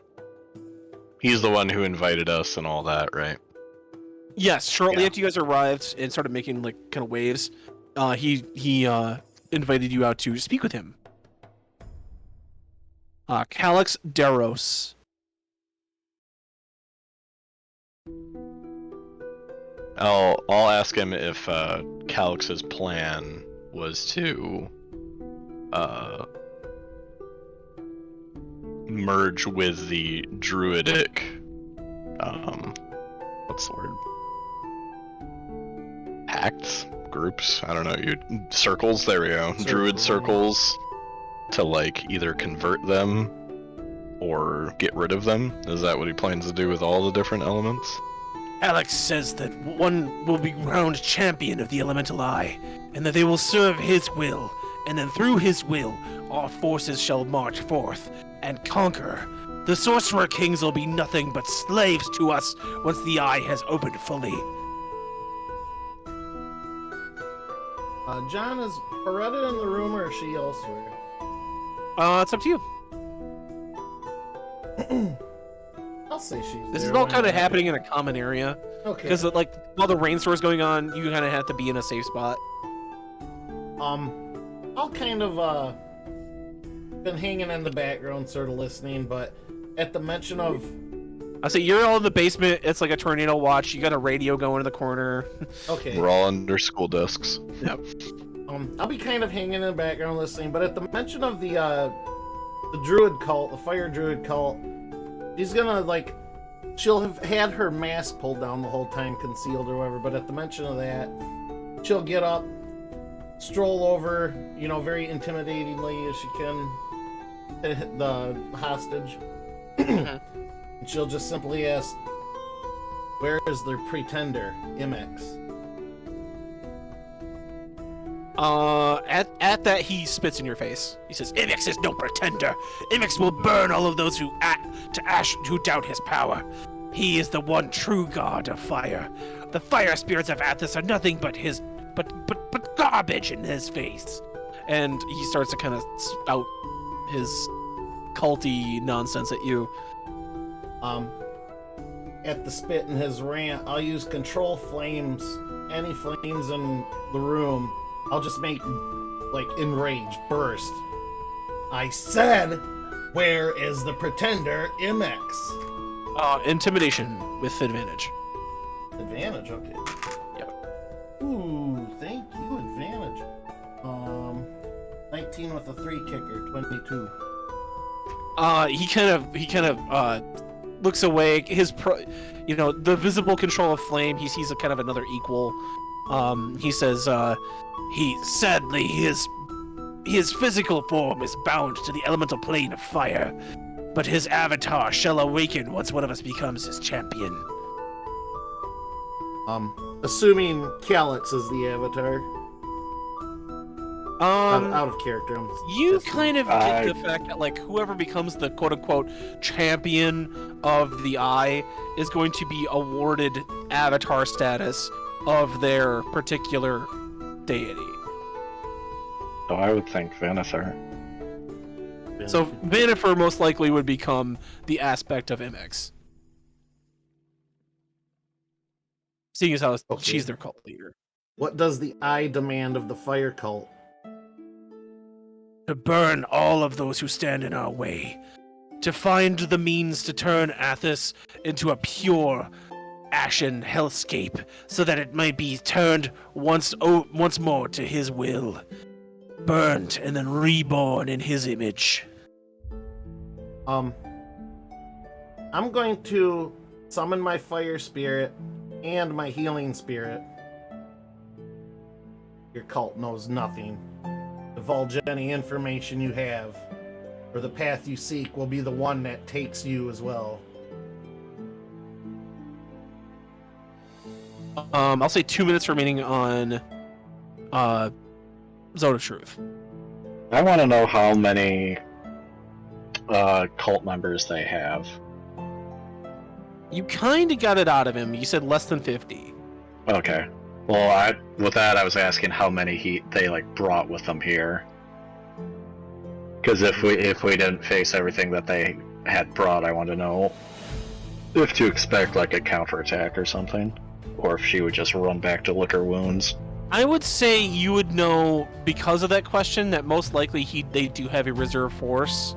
He's the one who invited us and all that, right? Yes, shortly Yeah. after you guys arrived and started making like kind of waves, he invited you out to speak with him. Calyx Deros. I'll ask him if Calyx's plan was to merge with the druidic what's the word? Pacts? Groups? I don't know, circles, there we go. Druid circles to like either convert them or get rid of them. Is that what he plans to do with all the different elements? Alex says that one will be crowned champion of the Elemental Eye, and that they will serve his will, and then through his will, our forces shall march forth and conquer. The Sorcerer Kings will be nothing but slaves to us once the Eye has opened fully. John, is Beretta in the room or is she elsewhere? It's up to you. I'll say she's This there. is all Why kind of not? happening in a common area, Okay. because like while the rainstorm's going on, you kind of have to be in a safe spot. I'll kind of been hanging in the background, sort of listening, but at the mention of I say you're all in the basement. It's like a tornado watch. You got a radio going in the corner. okay, We're all under school desks. I'll be kind of hanging in the background listening, but at the mention of the druid cult, the fire druid cult, she's gonna like, she'll have had her mask pulled down the whole time, concealed or whatever, but at the mention of that, she'll get up, stroll over, very intimidatingly as she can, to hit the hostage. And she'll just simply ask, where is their pretender, Imex? At that, he spits in your face. He says, Imix is no pretender. Imix will burn all of those who doubt his power. He is the one true god of fire. The fire spirits of Athos are nothing but his but garbage in his face. And he starts to kind of spout his culty nonsense at you. At the spit in his rant, I'll use control flames. Any flames in the room, I'll just make, like, enrage, burst. I said, where is the pretender MX? Intimidation with advantage. Advantage, okay. Yep. Ooh, thank you, advantage. 19 with a 3 kicker, 22. He kind of looks away. The visible control of flame. He sees a kind of another equal. He says, sadly his physical form is bound to the elemental plane of fire, but his avatar shall awaken once one of us becomes his champion. Assuming Calyx is the avatar. Out of character. You kind of get the fact that, like, whoever becomes the quote-unquote champion of the Eye is going to be awarded avatar status of their particular deity. So I would think Vanathar. So Vanifer most likely would become the aspect of MX. Seeing as how she's their cult leader. What does the Eye demand of the fire cult? To burn all of those who stand in our way. To find the means to turn Athos into a pure, ashen hellscape, so that it may be turned once more to his will. Burnt and then reborn in his image. I'm going to summon my fire spirit and my healing spirit. Your cult knows nothing. Divulge any information you have, or the path you seek will be the one that takes you as well. I'll say 2 minutes remaining on Zone of Truth. I want to know how many cult members they have. You kind of got it out of him. You said less than 50. Okay. Well, with that, I was asking how many they brought with them here. Because if we didn't face everything that they had brought, I want to know if to expect a counterattack or something, or if she would just run back to lick her wounds. I would say you would know because of that question that most likely they do have a reserve force.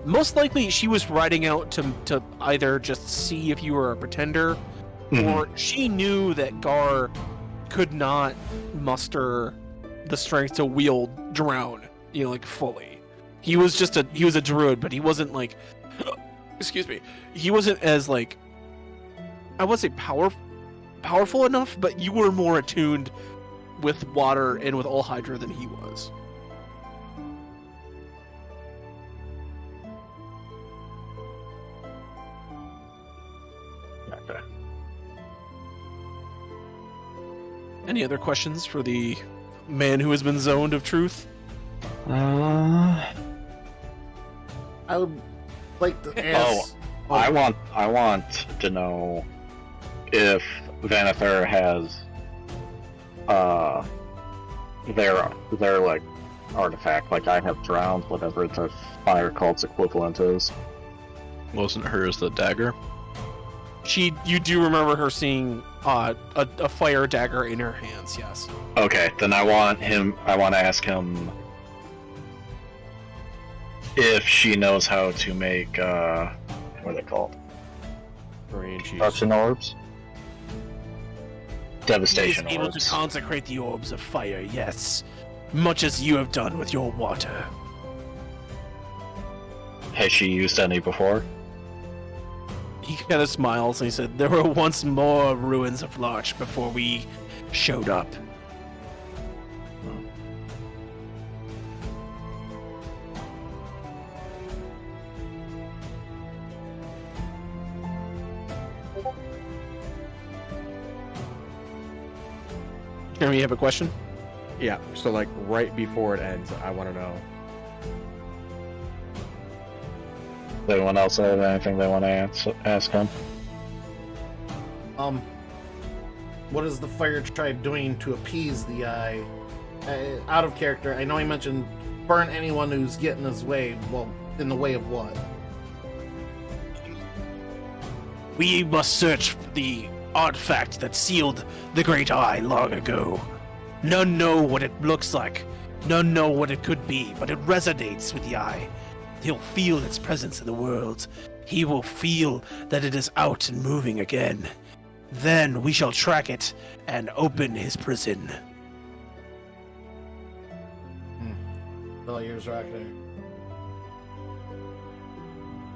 Most likely she was riding out to either just see if you were a pretender. Or she knew that Gar could not muster the strength to wield drown, fully. He was a druid, but he wasn't excuse me. He wasn't as I would say powerful enough, but you were more attuned with water and with all Hydra than he was. Okay. Any other questions for the man who has been zoned of truth? I would like to ask. I want to know if Vanathar has their artifact, I have drowned, whatever the fire cult's equivalent is. Wasn't hers the dagger? You do remember her seeing a fire dagger in her hands, yes. Okay, then I want to ask him if she knows how to make, what are they called? Destruction orbs? Devastation He is able orbs. to consecrate the orbs of fire, yes. Much as you have done with your water. Has she used any before? He kind of smiles and he said, there were once more ruins of Larch before we showed up. Jeremy, you have a question? Yeah, so right before it ends, I want to know. Does anyone else have anything they want to ask him? what is the fire tribe doing to appease the eye? Out of character, I know I mentioned burn anyone who's getting in his way. Well, in the way of what? We must search for the artifact that sealed the Great Eye long ago. None know what it looks like. None know what it could be, but it resonates with the Eye. He'll feel its presence in the world. He will feel that it is out and moving again. Then we shall track it and open his prison. All yours, Rock there.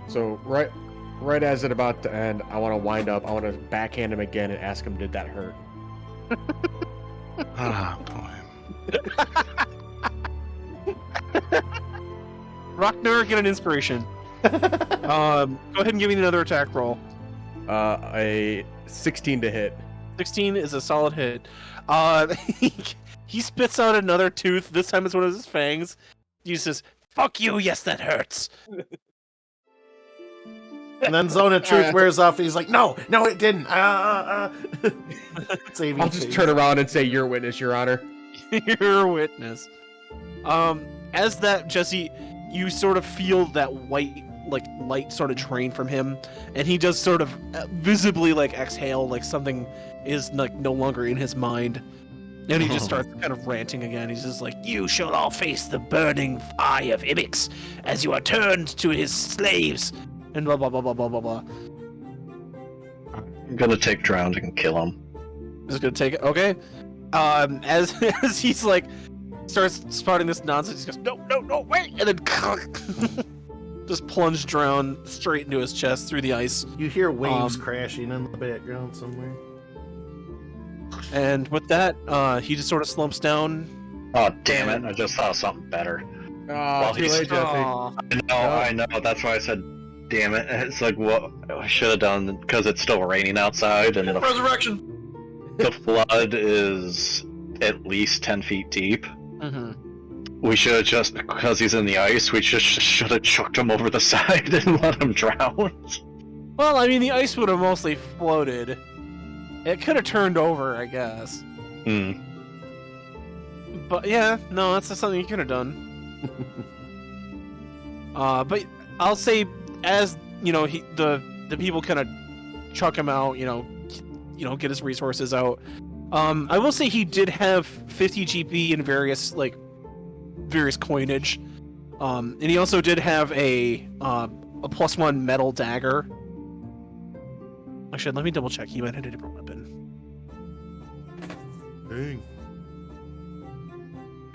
So right as it about to end, I want to wind up. I want to backhand him again and ask him, "Did that hurt?" Ah, boy. Rockner, get an inspiration. Go ahead and give me another attack roll. A 16 to hit. 16 is a solid hit. He spits out another tooth. This time it's one of his fangs. He says, "Fuck you, yes, that hurts." And then Zone of Truth wears off, and he's like, no, it didn't. Saving I'll just face. turn around and say, "Your witness, Your Honor." Your witness. As that, Jesse, you sort of feel that white, like, light sort of drain from him, and he does sort of visibly, like, exhale, like something is, like, no longer in his mind. And he just starts kind of ranting again. He's just like, "You shall all face the burning eye of Ibix as you are turned to his slaves," and blah, blah, blah, blah, blah, blah, blah. I'm gonna take Drowned and kill him. Just gonna take it, okay? As he's like, starts spouting this nonsense, he goes, no, wait! And then just plunge Drown straight into his chest through the ice. You hear waves crashing in the background somewhere. And with that, he just sort of slumps down. Oh, damn it. I just thought of something better. Oh, too late, Jesse. Aw. I know. That's why I said, damn it. It's like, what I should have done, because it's still raining outside, and Resurrection! the flood is at least 10 feet deep. Mm-hmm. We should have just, because he's in the ice, we just should have chucked him over the side and let him drown. Well, I mean, the ice would have mostly floated. It could have turned over, I guess. Hmm. But yeah, no, that's something you could have done. But I'll say, as you know, the people kind of chuck him out, you know, get his resources out. I will say he did have 50 GP in various coinage, and he also did have a +1 metal dagger. Actually, let me double check. He might have a different weapon. Dang.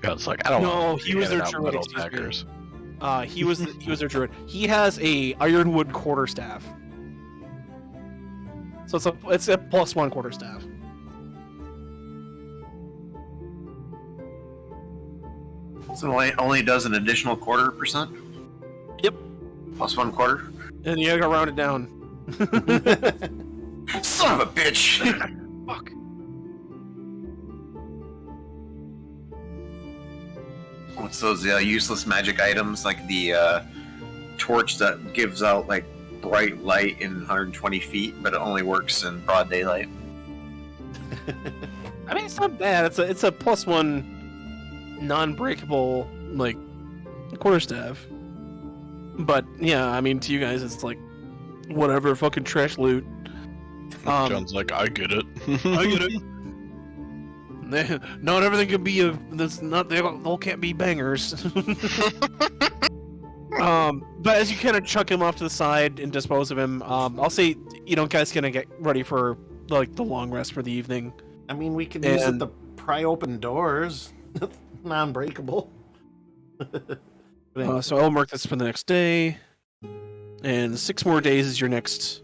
Yeah, it's like, I don't No, know. he was their druid. Metal Excuse me. daggers. He was their druid. He has a ironwood quarterstaff. So it's a +1 quarterstaff. So only does an additional 0.25%? Yep. Plus 1/4? And you gotta round it down. Son of a bitch! Fuck. What's those useless magic items, like the torch that gives out like bright light in 120 feet, but it only works in broad daylight? I mean, it's not bad. It's a +1 non-breakable, like, quarterstaff. But yeah, I mean, to you guys, it's like whatever, fucking trash loot. John's like, I get it. I get it. Not everything can be they all can't be bangers. But as you kind of chuck him off to the side and dispose of him, I'll say, guys, gonna get ready for like the long rest for the evening. I mean, we could use it to pry open doors. Non-breakable. So I'll mark this for the next day, and 6 more days is your next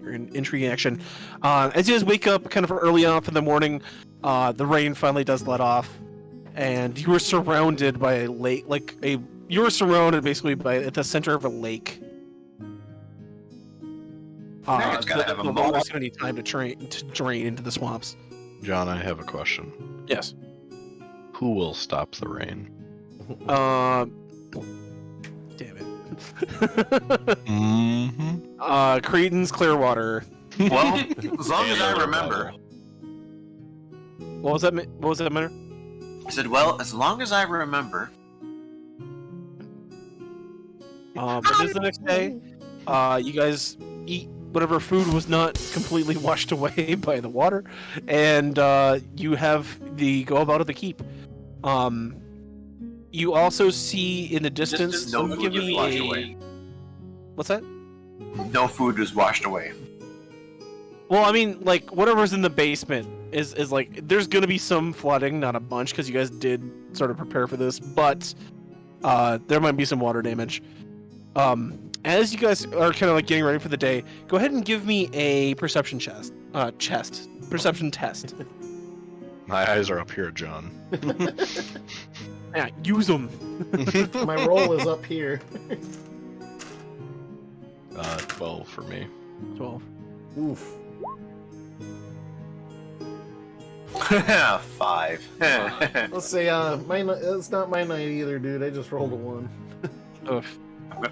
your entry action. As you guys wake up kind of early enough in the morning, the rain finally does let off, and you were surrounded by a lake, you were surrounded basically at the center of a lake. It's gotta have a the moat. water's gonna need time to drain into the swamps. John, I have a question. Yes. Who will stop the rain? Damn it. Mm-hmm. Creedon's Clearwater. Well, as long as I remember. What was that? What was that, Minor? I said, well, as long as I remember. It is the next day. You guys eat whatever food was not completely washed away by the water, and you have the go about of the keep. You also see in the distance. No give food was me washed a. away. What's that? No food was washed away. Well, I mean, like whatever's in the basement is like there's gonna be some flooding, not a bunch, because you guys did sort of prepare for this, but there might be some water damage. As you guys are kind of like getting ready for the day, go ahead and give me a perception perception test. My eyes are up here, John. Yeah, use them. My roll is up here. 12 for me. 12. Oof. 5. Let's say, it's not my night either, dude. I just rolled a 1. Oof.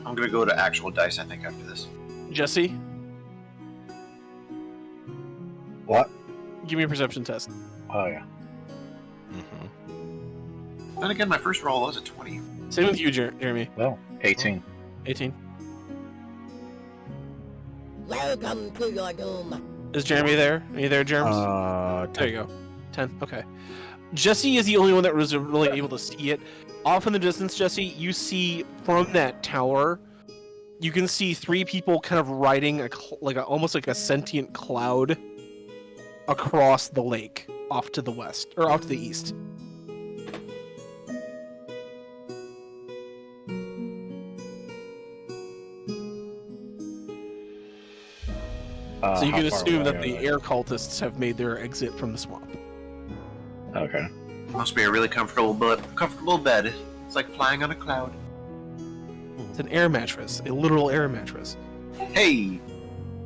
I'm gonna go to actual dice, I think, after this. Jesse, What? give me a perception test. Oh yeah. Mm-hmm. Then again, my first roll was a 20. Same with you, Jeremy. Well, 18. 18. Welcome to your doom. Is Jeremy there? Are you there, Jeremy? There you go. 10. Okay. Jesse is the only one that was really able to see it. Off in the distance, Jesse, you see from that tower, you can see 3 people kind of riding almost like a sentient cloud across the lake off to the west, or off to the east. So you How can far assume away that are the they? air cultists have made their exit from the swamp. Okay. Must be a really comfortable bed. It's like flying on a cloud. It's an air mattress, a literal air mattress. Hey!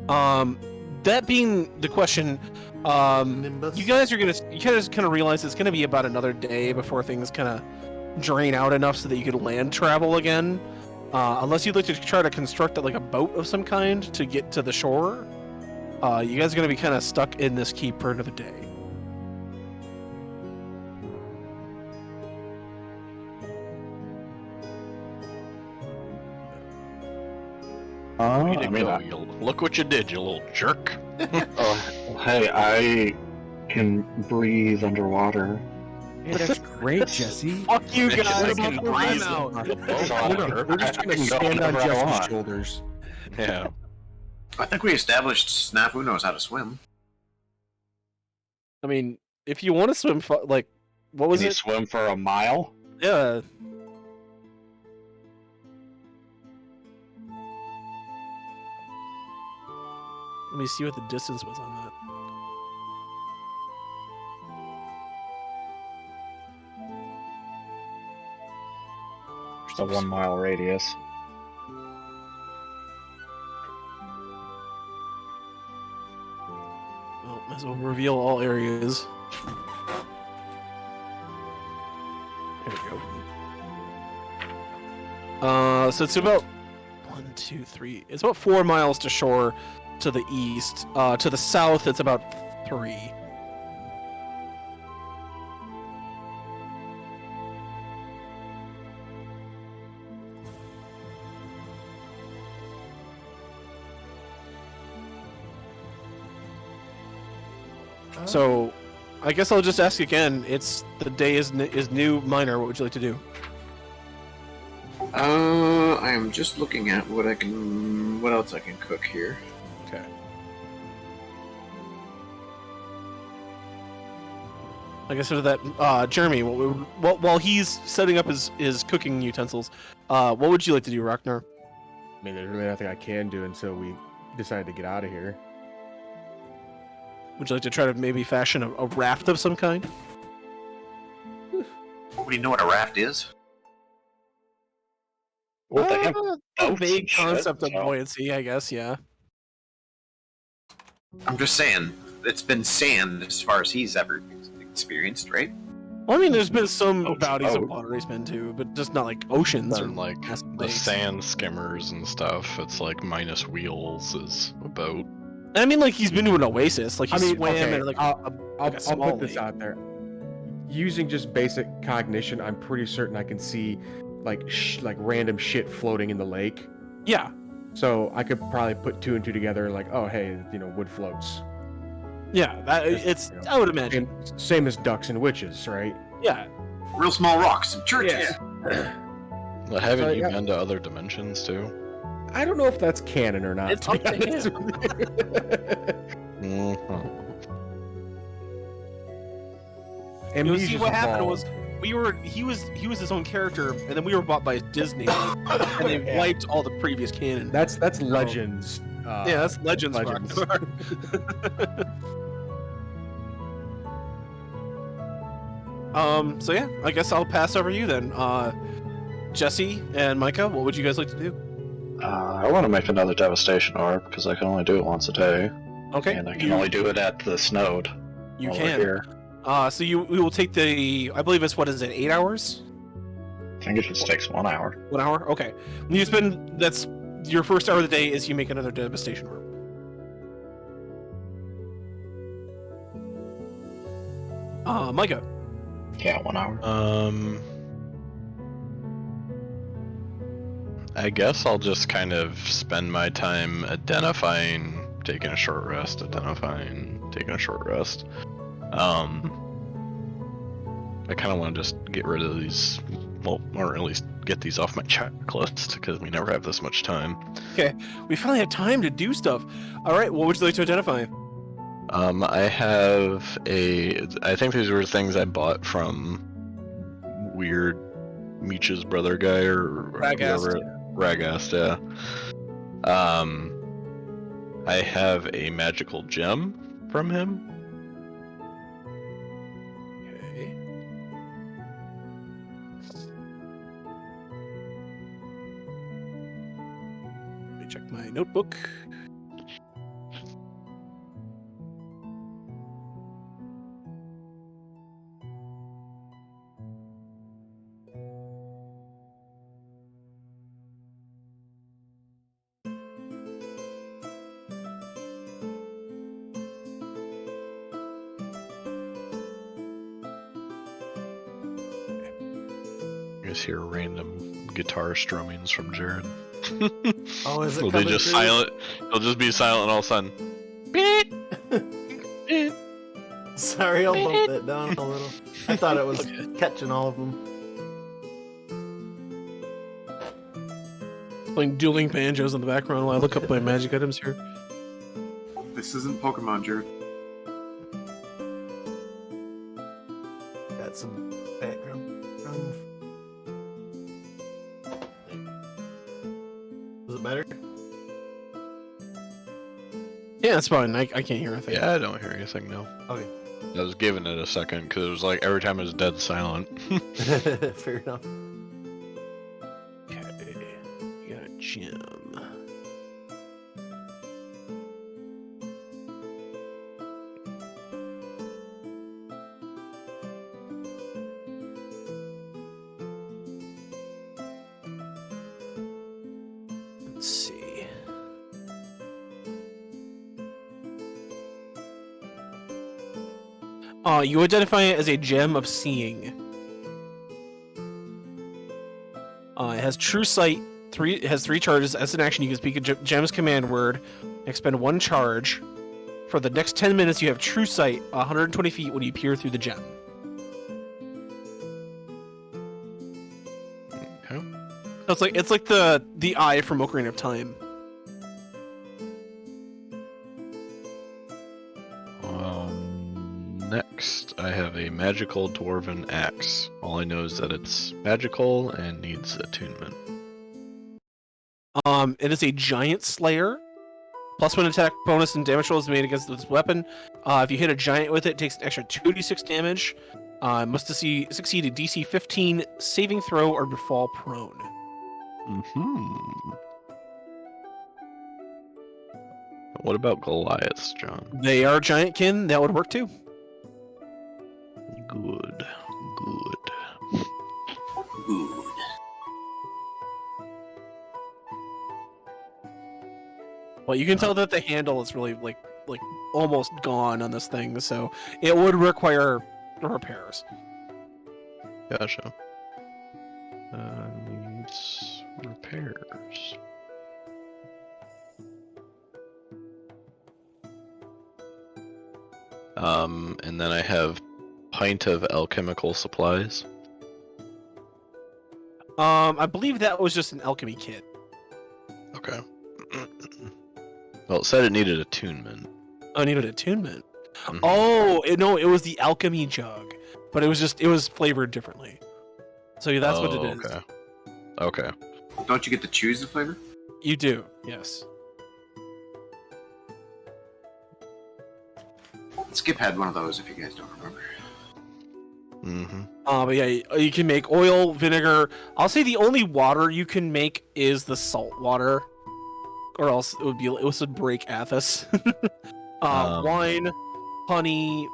That being the question, Nimbus. you guys kind of realize it's gonna be about another day before things kind of drain out enough so that you could land travel again. Unless you'd like to try to construct like a boat of some kind to get to the shore, you guys are gonna be kind of stuck in this keep for another day. Way to I mean, go, look what you did, you little jerk. hey, I can breathe underwater. Hey, that's great, Jesse. Fuck you guys! I What can about breathe. timeout? We're just trying to I can go stand on wherever I Jesse's want. shoulders. Yeah. I think we established Snafu knows how to swim. I mean, if you want to swim, like, what was Can you it? swim for a mile? Yeah. Let me see what the distance was on that. Just a 1 mile radius. Well, might as well reveal all areas. There we go. So it's about 1, 2, 3. It's about 4 miles to shore to the east. To the south, it's about 3. So, I guess I'll just ask again. It's the day is new. Minor. What would you like to do? I am just looking at what else I can cook here. Okay. Like I said, that Jeremy, while he's setting up his cooking utensils, what would you like to do, Ragnar? I mean, there's really nothing I can do until we decide to get out of here. Would you like to try to maybe fashion a raft of some kind? What do you know what a raft is? What the heck? A Boats vague and shit, concept of so- buoyancy, I guess. Yeah. I'm just saying, it's been sand as far as he's ever experienced, right? Well, I mean, there's been some Oh, bodies of oh. water he's been to, but just not like oceans or And like massive the lakes. sand skimmers and stuff, it's like minus wheels is a boat. I mean, like he's been to an oasis. Like he swam okay, in like I'll a small put this lake. out there. Using just basic cognition, I'm pretty certain I can see like random shit floating in the lake. Yeah. So I could probably put 2 and 2 together, like, oh hey, wood floats. Yeah, it's. I would imagine. Same as ducks and witches, right? Yeah. Real small rocks and churches. Well, haven't So, you yeah. been to other dimensions too? I don't know if that's canon or not. It's to be up to honest him. with you. Mhm. Amnesia's See what happened involved. was he was his own character, and then we were bought by Disney, and they Yeah. wiped all the previous canon. That's Legends. Yeah, that's Legends. So yeah, I guess I'll pass over you then. Jesse and Micah, what would you guys like to do? I want to make another devastation orb because I can only do it once a day, Okay, and I can only do it at the snowed. you while can. we're here. So we will take I believe it's, what is it, 8 hours? I think it just takes 1 hour. 1 hour? Okay. That's your first hour of the day is you make another devastation orb. Micah. Yeah, 1 hour. I guess I'll just kind of spend my time identifying, taking a short rest, identifying, taking a short rest. I kind of want to just get rid of these, well, or at least get these off my checklist because we never have this much time. We finally have time to do stuff. All right, what would you like to identify? I have I think these were things I bought from weird Meech's brother guy or Ragast. whoever. Ragast, yeah. I have a magical gem from him. Okay. Let me check my notebook. You just hear random guitar strummings from Jared. Oh, is it He'll be coming just through? silent. He'll just be silent all of a sudden. Beep! Beep! Sorry, I'll bump that down a little. I thought it was catching all of them. Playing dueling banjos in the background while I look up my magic items here. This isn't Pokemon, Jared. Got some background. Is it better? Yeah, that's fine. I can't hear anything. Yeah, I don't hear anything now. Okay. I was giving it a second because it was like every time it was dead silent. Fair enough. Okay. You got a gem. Let's see. You identify it as a gem of seeing. It has true sight. It has 3 charges. As an action, you can speak a gem's command word, expend 1 charge. For the next 10 minutes, you have true sight 120 feet when you peer through the gem. Okay. So it's like the eye from Ocarina of Time. Next, I have a magical Dwarven Axe. All I know is that it's magical and needs attunement. It is a giant slayer. +1 attack bonus and damage rolls made against this weapon. If you hit a giant with it, it takes an extra 2d6 damage. Must succeed a DC 15 saving throw or fall prone. Mm-hmm. What about Goliaths, John? They are giantkin. That would work too. Good. Good. Well, you can tell that the handle is really like almost gone on this thing, so it would require repairs. Gotcha. Needs repairs. And then I have pint of alchemical supplies. I believe that was just an alchemy kit. Okay. Well, it said it needed attunement. Oh, I needed attunement. Mhm. Oh, no, it was the alchemy jug, but it was flavored differently. So that's what it is. Okay. Okay. Don't you get to choose the flavor? You do, yes. Skip had one of those if you guys don't remember. Mm-hmm. But yeah, you can make oil, vinegar. I'll say the only water you can make is the salt water, or else it would break Athos. Wine, honey.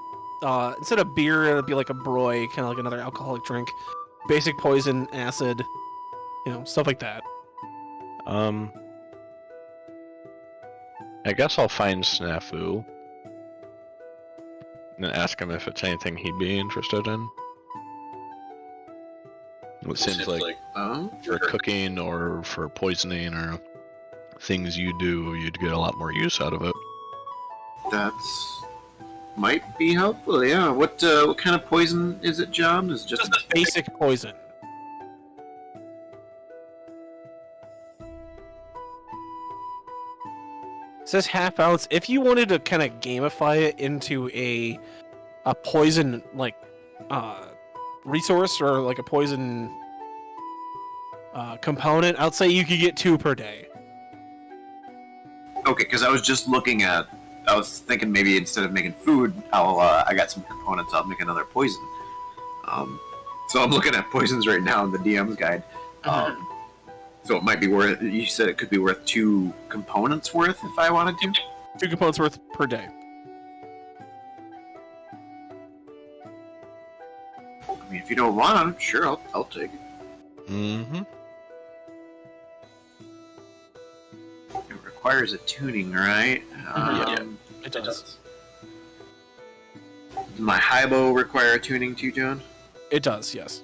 Instead of beer, it would be like a broy, kind of like another alcoholic drink. Basic poison, acid, stuff like that. I guess I'll find Snafu and ask him if it's anything he'd be interested in. It seems like for cooking or for poisoning or things you do, you'd get a lot more use out of it. That's might be helpful. Yeah. What kind of poison is it, John? Is it just a basic poison? It says half ounce. If you wanted to kind of gamify it into a poison resource or like a poison component, I'd say you could get 2 per day. Okay, because I was just looking at. I was thinking maybe instead of making food, I got some components. I'll make another poison. So I'm looking at poisons right now in the DM's guide. So it might be worth. You said it could be worth 2 components worth if I wanted to. 2 components worth per day. I mean, if you don't want them, sure, I'll take it. Mm-hmm. It requires a tuning, right? Yeah, it does. Does my Hybo require a tuning too, John? It does, yes.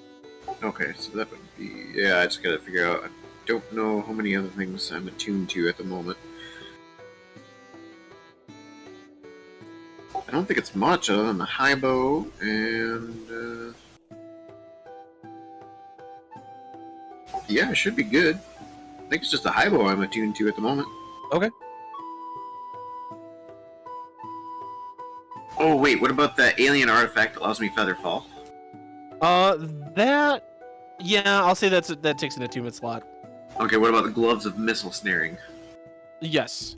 Okay, so that would be. Yeah, I just gotta figure out. I don't know how many other things I'm attuned to at the moment. I don't think it's much other than the Hybo and. Yeah, it should be good. I think it's just the Hybo I'm attuned to at the moment. Okay. Oh wait, what about the alien artifact that allows me Featherfall? Yeah, I'll say that takes an attunement slot. Okay, what about the gloves of missile snaring? Yes.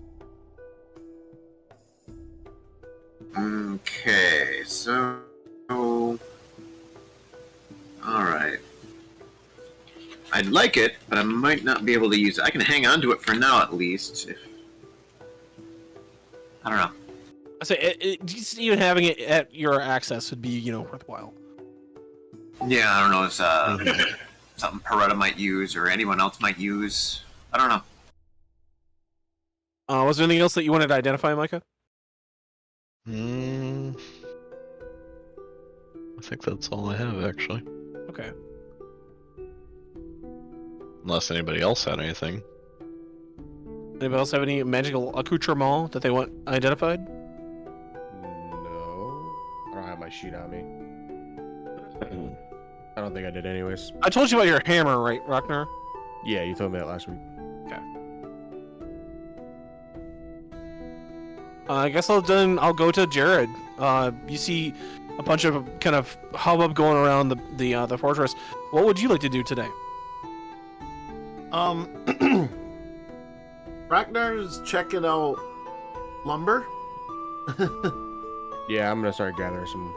Okay, so alright. I'd like it, but I might not be able to use it. I can hang on to it for now at least. I don't know. I say just even having it at your access would be, worthwhile. Yeah, I don't know. It's something Peretta might use or anyone else might use. I don't know. Was there anything else that you wanted to identify, Micah? I think that's all I have, actually. Okay. Unless anybody else had anything. Anybody else have any magical accoutrement that they want identified? No. I don't have my sheet on me. I don't think I did anyways. I told you about your hammer, right, Rockner? Yeah, you told me that last week. I guess I'll go to Jared. You see a bunch of kind of hubbub going around the fortress. What would you like to do today? Ragnar's checking out lumber. Yeah, I'm gonna start gathering some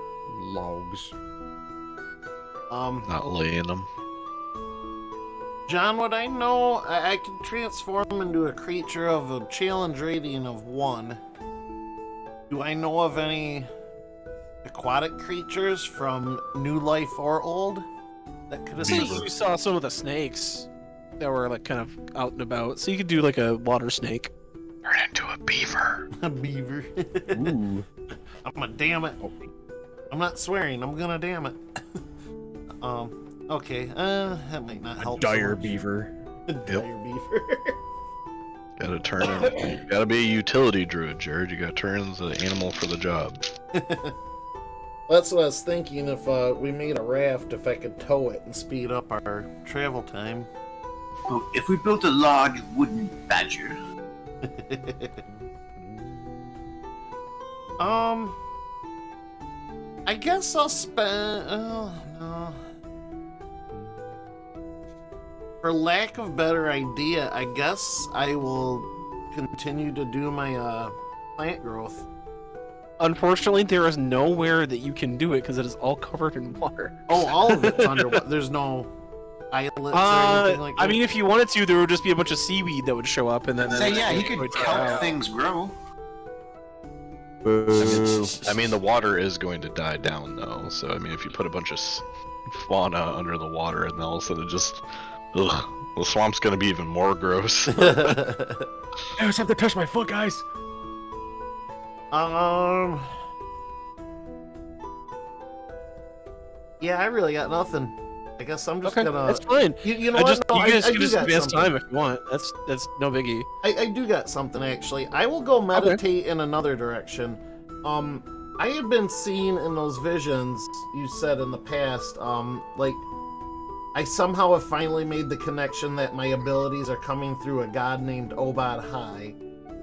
logs. Not laying them. John, what I know, I can transform into a creature of a challenge rating of 1. Do I know of any aquatic creatures from New Life or Old that could assist? You saw some of the snakes that were like kind of out and about, so you could do like a water snake. Are turn into a beaver. A beaver. Ooh. I'm gonna damn it. I'm not swearing. I'm gonna damn it. Okay. That might not help. Dire so much. beaver. A dire beaver. Gotta turn in. Gotta be a utility druid, Jared. You gotta turn into the animal for the job. That's what I was thinking. If we made a raft, if I could tow it and speed up our travel time. Well, if we built a large wooden badger, I guess I'll spend. Oh no. For lack of better idea, I guess I will continue to do my plant growth. Unfortunately, there is nowhere that you can do it because it is all covered in water. Oh, all of it's underwater. There's no islets or anything like that. I mean, if you wanted to, there would just be a bunch of seaweed that would show up, and then. say yeah, he it could would help out. things grow. Boo. I mean, the water is going to die down, though. So, I mean, if you put a bunch of fauna under the water, and then all of a sudden it just... Ugh, the swamp's going to be even more gross. Hey, something touched my foot, guys. Yeah, I really got nothing. I guess I'm just Okay, gonna. that's fine. You know what? Just, No, you guys I can do just got advance something. time if you want. That's no biggie. I do got something actually. I will go meditate in another direction. I had been seeing in those visions you said in the past, like I somehow have finally made the connection that my abilities are coming through a god named Obad High.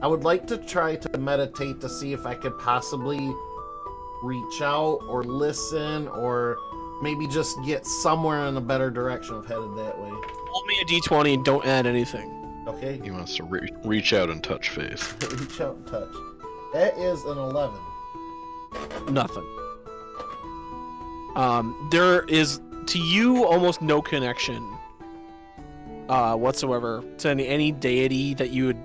I would like to try to meditate to see if I could possibly reach out or listen or maybe just get somewhere in a better direction of headed that way. Roll me a d20 and don't add anything. Okay? He wants to reach out and touch faith. Reach out and touch. That is an 11. Nothing. There is, to you, almost no connection whatsoever to any deity that you would,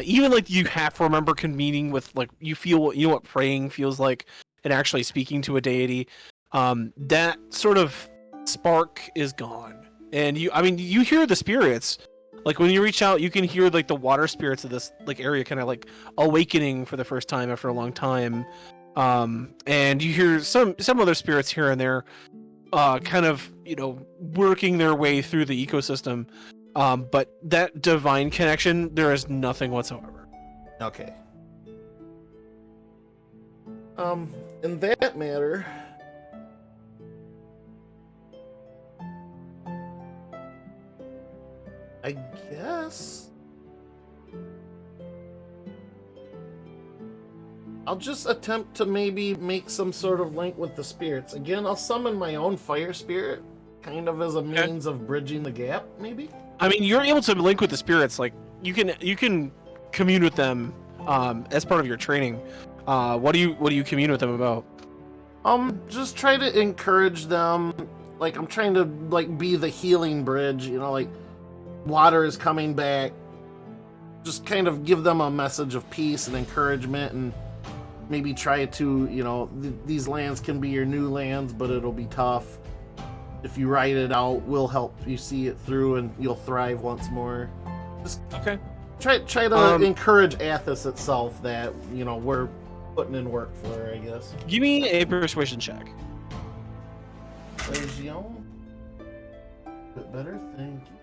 even like you half remember convening with, like you feel, you know what praying feels like, and actually speaking to a deity. That sort of spark is gone, and you hear the spirits. Like when you reach out, you can hear like the water spirits of this like area kind of like awakening for the first time after a long time. And you hear some other spirits here and there, kind of, working their way through the ecosystem. But that divine connection, there is nothing whatsoever. Okay. In that matter, I guess I'll just attempt to maybe make some sort of link with the spirits. Again, I'll summon my own fire spirit, kind of as a means of bridging the gap, maybe? I mean, you're able to link with the spirits. Like you can commune with them as part of your training. What do you commune with them about? Just try to encourage them. Like I'm trying to be the healing bridge, like water is coming back. Just kind of give them a message of peace and encouragement, and maybe try to, these lands can be your new lands, but it'll be tough. If you write it out, we'll help you see it through, and you'll thrive once more. Just Okay. Try to encourage Athos itself that we're putting in work for her, I guess. Give me a persuasion check. Persuasion. Bit better, thank you.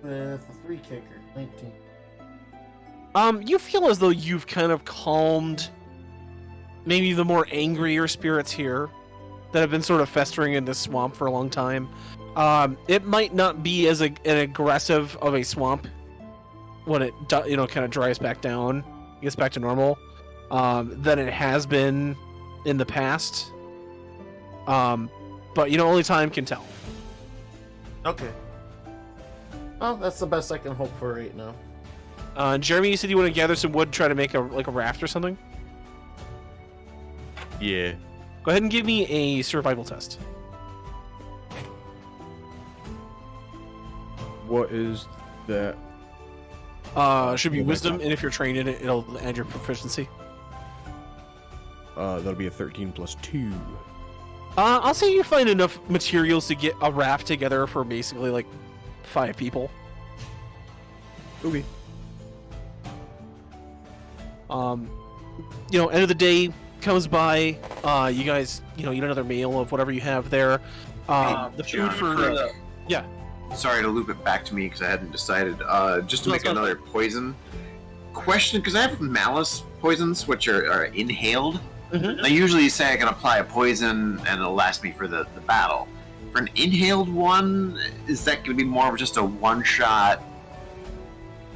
With a 3 kicker, 19. You feel as though you've kind of calmed maybe the more angrier spirits here that have been sort of festering in this swamp for a long time. It might not be as an aggressive of a swamp when it kind of dries back down, gets back to normal, than it has been in the past. But only time can tell. Okay. Well, that's the best I can hope for right now. Jeremy, you said you want to gather some wood, try to make a raft or something? Yeah. Go ahead and give me a survival test. What is that? Should be Go back wisdom, up. and if you're trained in it, it'll add your proficiency. That'll be a 13 plus 2. I'll say you find enough materials to get a raft together for basically 5 people. Okay. End of the day comes by. You guys, eat another meal of whatever you have there. The food for yeah. Sorry to loop it back to me because I hadn't decided. Just to No, make it's another poison question, because I have malice poisons, which are inhaled. Mhm. I usually say I can apply a poison and it'll last me for the battle. For an inhaled one, is that going to be more of just a one-shot?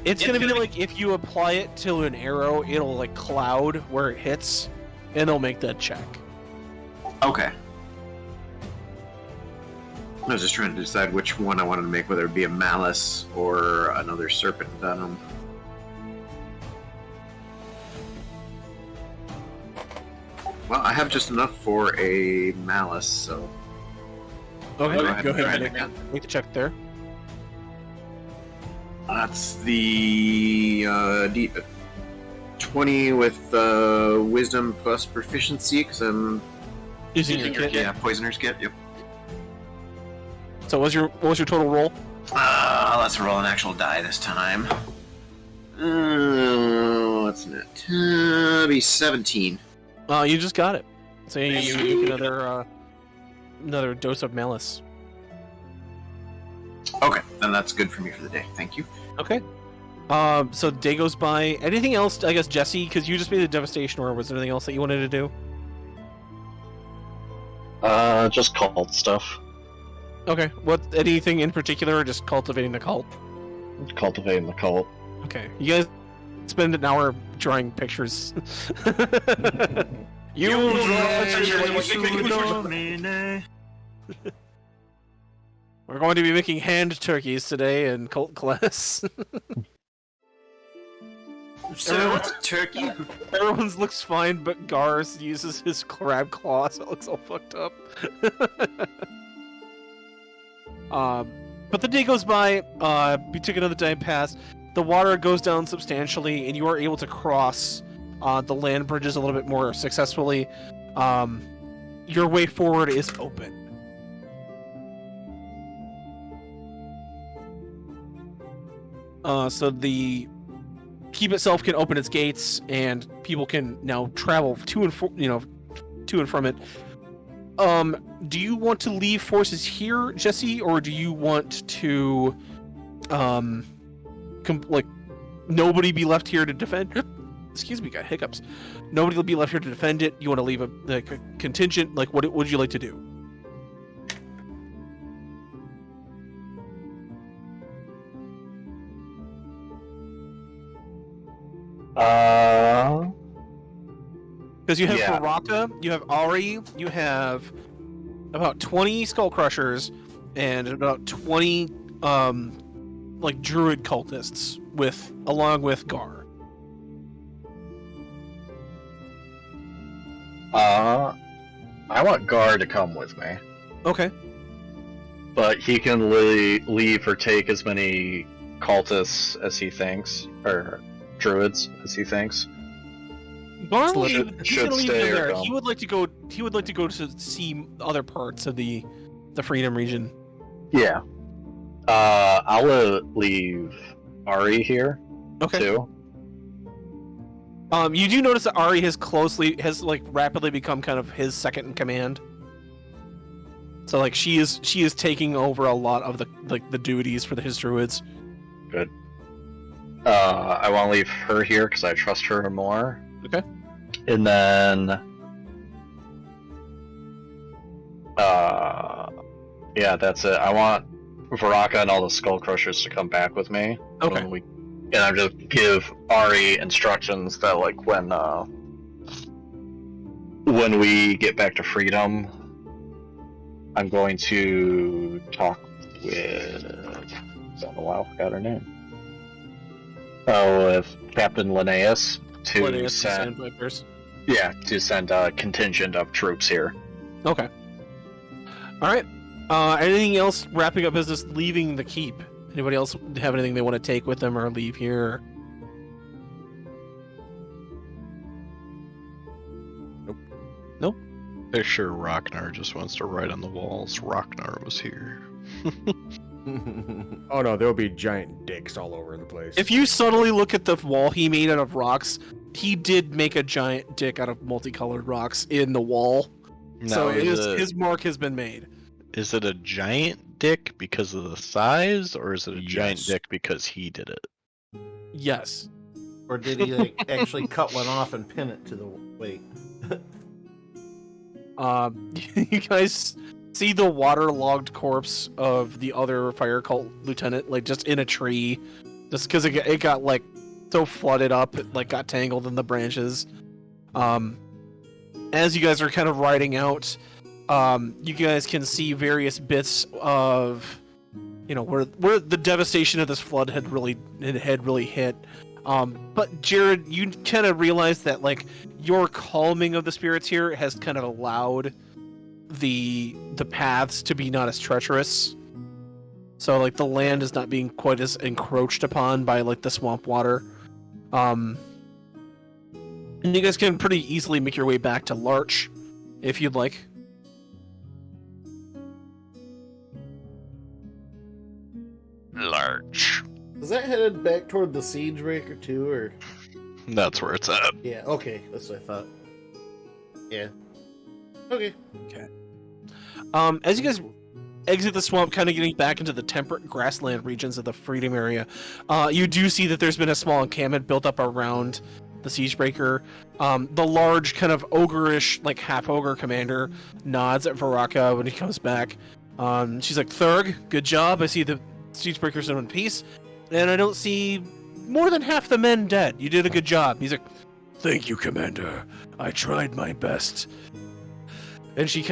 It's gonna be like if you apply it to an arrow, it'll like cloud where it hits, and they'll make that check. Okay. I was just trying to decide which one I wanted to make, whether it be a malice or another serpent venom. Well, I have just enough for a malice, so Okay, Go ahead go and try ahead it and again. make the check there. that's the 20 with wisdom plus proficiency, because I'm Using your kit. yeah, poisoner's kit. Yep. So what was your total roll? Let's roll an actual die this time. What's that? Be 17. You just got it. So you get another dose of malice. Okay, then that's good for me for the day. Thank you. Okay. So day goes by. Anything else? I guess Jesse, because you just made a devastation, or was there anything else that you wanted to do? Just cult stuff. Okay. What? Anything in particular, or just cultivating the cult? Cultivating the cult. Okay. You guys spend an hour drawing pictures. You We're going to be making hand turkeys today in cult class. So what's a turkey? Everyone's looks fine, but Gar's uses his crab claw, so it looks all fucked up. But the day goes by. We took another time past. The water goes down substantially, and you are able to cross the land bridges a little bit more successfully. Your way forward is open. So the keep itself can open its gates, and people can now travel to and from it. Do you want to leave forces here, Jesse, or do you want to, nobody be left here to defend? Excuse me, got hiccups. Nobody will be left here to defend it. You want to leave a contingent? Like, what would you like to do? Because you have Yeah. Baraka, you have Ari, you have about 20 Skull Crushers, and about 20 Druid cultists along with Gar. I want Gar to come with me, Okay. but he can leave or take as many cultists as he thinks, or druids as he thinks. Gar Should- will leave, he's should gonna leave stay them or there. come. He would like to go to see other parts of the Freedom region. Yeah. I'll leave Ari here Okay. too. You do notice that Ari has rapidly become kind of his second in command. So she is taking over a lot of the duties for his druids. Good. I want to leave her here because I trust her more. Okay. And then, yeah, that's it. I want Baraka and all the Skull Crushers to come back with me. Okay. And I just give Ari instructions that, like, when we get back to Freedom, I'm going to talk with. It's been a while. Forgot her name. With Captain Linnaeus to send. Sandpipers. Yeah, to send a contingent of troops here. Okay. All right. Anything else? Wrapping up business, leaving the keep. Anybody else have anything they want to take with them or leave here? Nope. They're sure Rocknar just wants to write on the walls. Rocknar was here. Oh no, there'll be giant dicks all over the place. If you subtly look at the wall he made out of rocks, he did make a giant dick out of multicolored rocks in the wall. So his mark has been made. Is it a giant dick because of the size, or is it a giant Yes. dick because he did it? Yes. Or did he like actually cut one off and pin it to the weight? You guys see the waterlogged corpse of the other fire cult lieutenant, like just in a tree, just because it got like so flooded up, it like got tangled in the branches. As you guys are kind of riding out, you guys can see various bits of, where the devastation of this flood had really hit. But Jared, you kind of realize that like your calming of the spirits here has kind of allowed the paths to be not as treacherous. So like the land is not being quite as encroached upon by like the swamp water. And you guys can pretty easily make your way back to Larch if you'd like. Larch. Is that headed back toward the siege breaker too, or? That's where it's at. Yeah. Okay, that's what I thought. Yeah. Okay. As you guys exit the swamp, kind of getting back into the temperate grassland regions of the Freedom area, you do see that there's been a small encampment built up around the Siegebreaker. The large, kind of ogre-ish, like half-ogre commander nods at Varaka when he comes back. She's like, Thurg, good job. I see the Siegebreaker's in one piece, and I don't see more than half the men dead. You did a good job. He's like, thank you, Commander. I tried my best. And she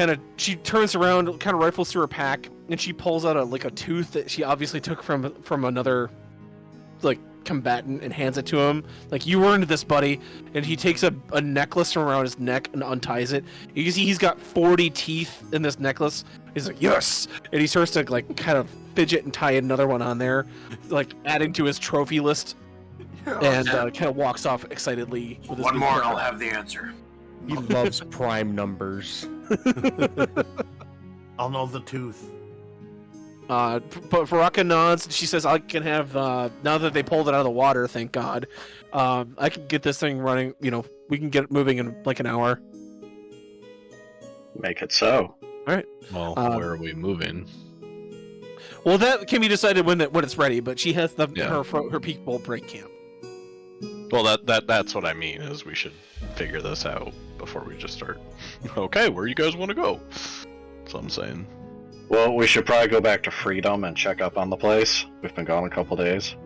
turns around, kind of rifles through her pack, and she pulls out a tooth that she obviously took from another like combatant and hands it to him. Like, you earned this, buddy. And he takes a necklace from around his neck and unties it. You can see he's got 40 teeth in this necklace. He's like, yes! And he starts to like kind of fidget and tie another one on there, like adding to his trophy list. And kind of walks off excitedly with his One new more and partner. I'll have the answer. He loves prime numbers. I'll know the tooth. But Varaka nods. She says, I can have, now that they pulled it out of the water, thank God, I can get this thing running, we can get it moving in like an hour. Make it so. Well, where are we moving? Well, that can be decided when it's ready, but she has Yeah. her people break camp. Well, that's what I mean, is we should figure this out before we just start. Okay, where you guys want to go? That's what I'm saying. Well, we should probably go back to Freedom and check up on the place. We've been gone a couple days.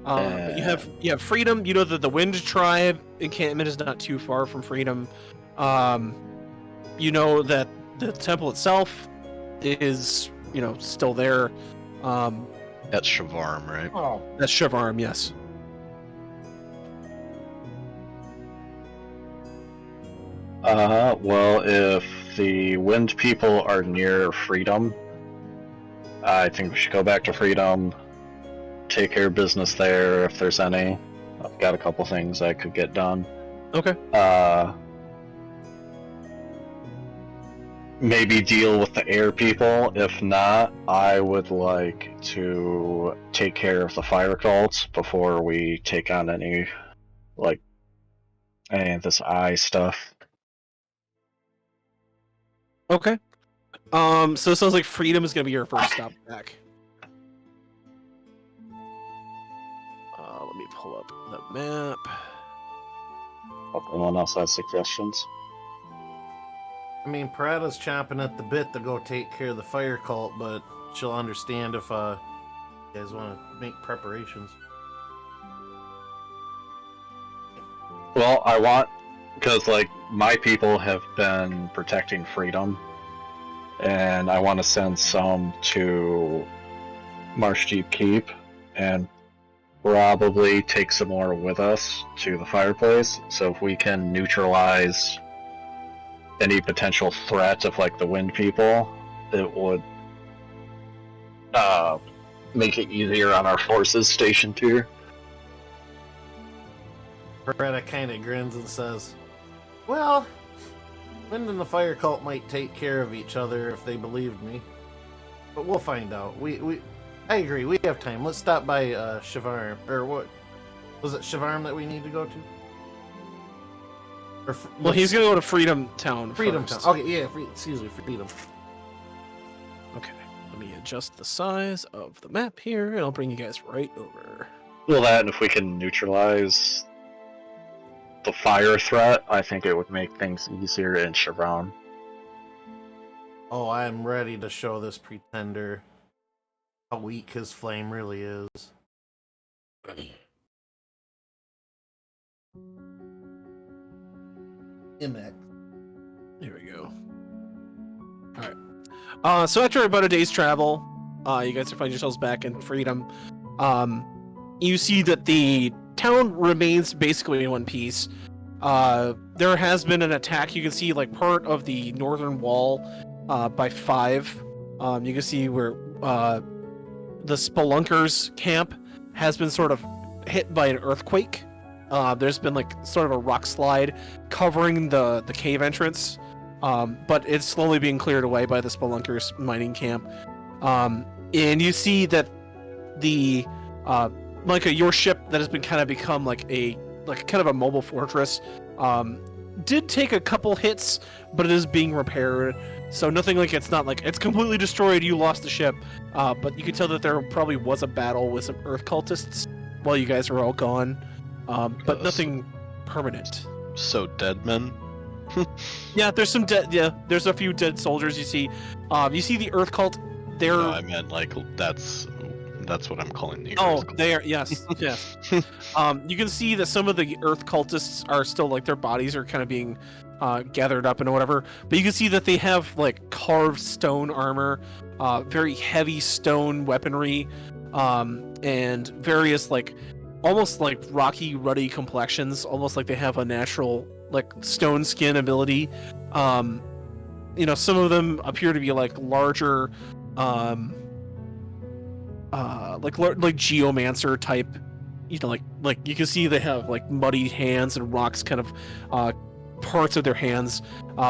But you have Freedom. You know that the Wind Tribe encampment is not too far from Freedom. You know that the temple itself is, still there. That's Shavarm, right? Oh, That's Shavarm, yes. Well, if the Wind people are near Freedom, I think we should go back to Freedom, take care of business there if there's any. I've got a couple things I could get done. Okay. Maybe deal with the air people. If not, I would like to take care of the fire cults before we take on any of this eye stuff. Okay. So it sounds like Freedom is going to be your first stop back. Let me pull up the map. Hope anyone else has suggestions. I mean, Parada's chomping at the bit to go take care of the fire cult, but she'll understand if you guys want to make preparations. Well, because my people have been protecting Freedom, and I want to send some to Marshdeep Keep, and probably take some more with us to the fireplace. So if we can neutralize any potential threat of the Wind people, it would make it easier on our forces stationed here. Parada kind of grins and says, well, Wind and the fire cult might take care of each other if they believed me. But we'll find out. I agree, we have time. Let's stop by Shavarm, or what? Was it Shivarm that we need to go to? Or Well, he's gonna go to Freedom Town. Freedom first. Town. Okay, yeah. Excuse me, Freedom. Okay. Let me adjust the size of the map here, and I'll bring you guys right over. Well, that, and if we can neutralize the fire threat, I think it would make things easier in Chevron. Oh, I'm ready to show this pretender how weak his flame really is. MX. Here we go. Alright. So after about a day's travel, you guys find yourselves back in Freedom. You see that the town remains basically in one piece. There has been an attack. You can see like part of the northern wall by 5. You can see where the Spelunkers camp has been sort of hit by an earthquake. There's been like sort of a rock slide covering the cave entrance, but it's slowly being cleared away by the Spelunkers mining camp. And you see that the your ship that has been kind of become like kind of a mobile fortress did take a couple hits, but it is being repaired. So nothing like it's not like it's completely destroyed. You lost the ship, but you can tell that there probably was a battle with some Earth cultists while you guys were all gone. But nothing permanent. So dead men. Yeah, there's some dead. Yeah, there's a few dead soldiers. You see, the Earth cult. They're. No, I meant like that's what I'm calling the. Oh, Earth cult. they are. Yes, yes. You can see that some of the Earth cultists are still like their bodies are kind of being gathered up and whatever. But you can see that they have like carved stone armor, very heavy stone weaponry, and various like. Almost like rocky, ruddy complexions, almost like they have a natural like stone skin ability. Some of them appear to be like larger, like geomancer type. Like you can see they have like muddy hands and rocks kind of parts of their hands.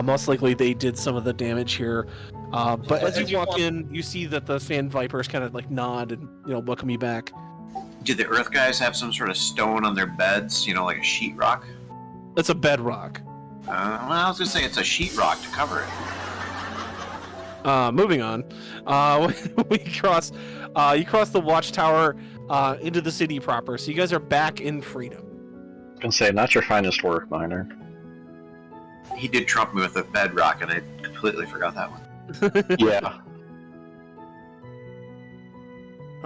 Most likely they did some of the damage here. But as you walk in, you see that the Sand Vipers kind of like nod and welcome you back. Do the Earth guys have some sort of stone on their beds? Like a sheetrock? It's a bedrock. Well, I was gonna say it's a sheetrock to cover it. Moving on. You cross the watchtower into the city proper. So you guys are back in Freedom. I can say, not your finest work, Miner. He did trump me with a bedrock, and I completely forgot that one. Yeah.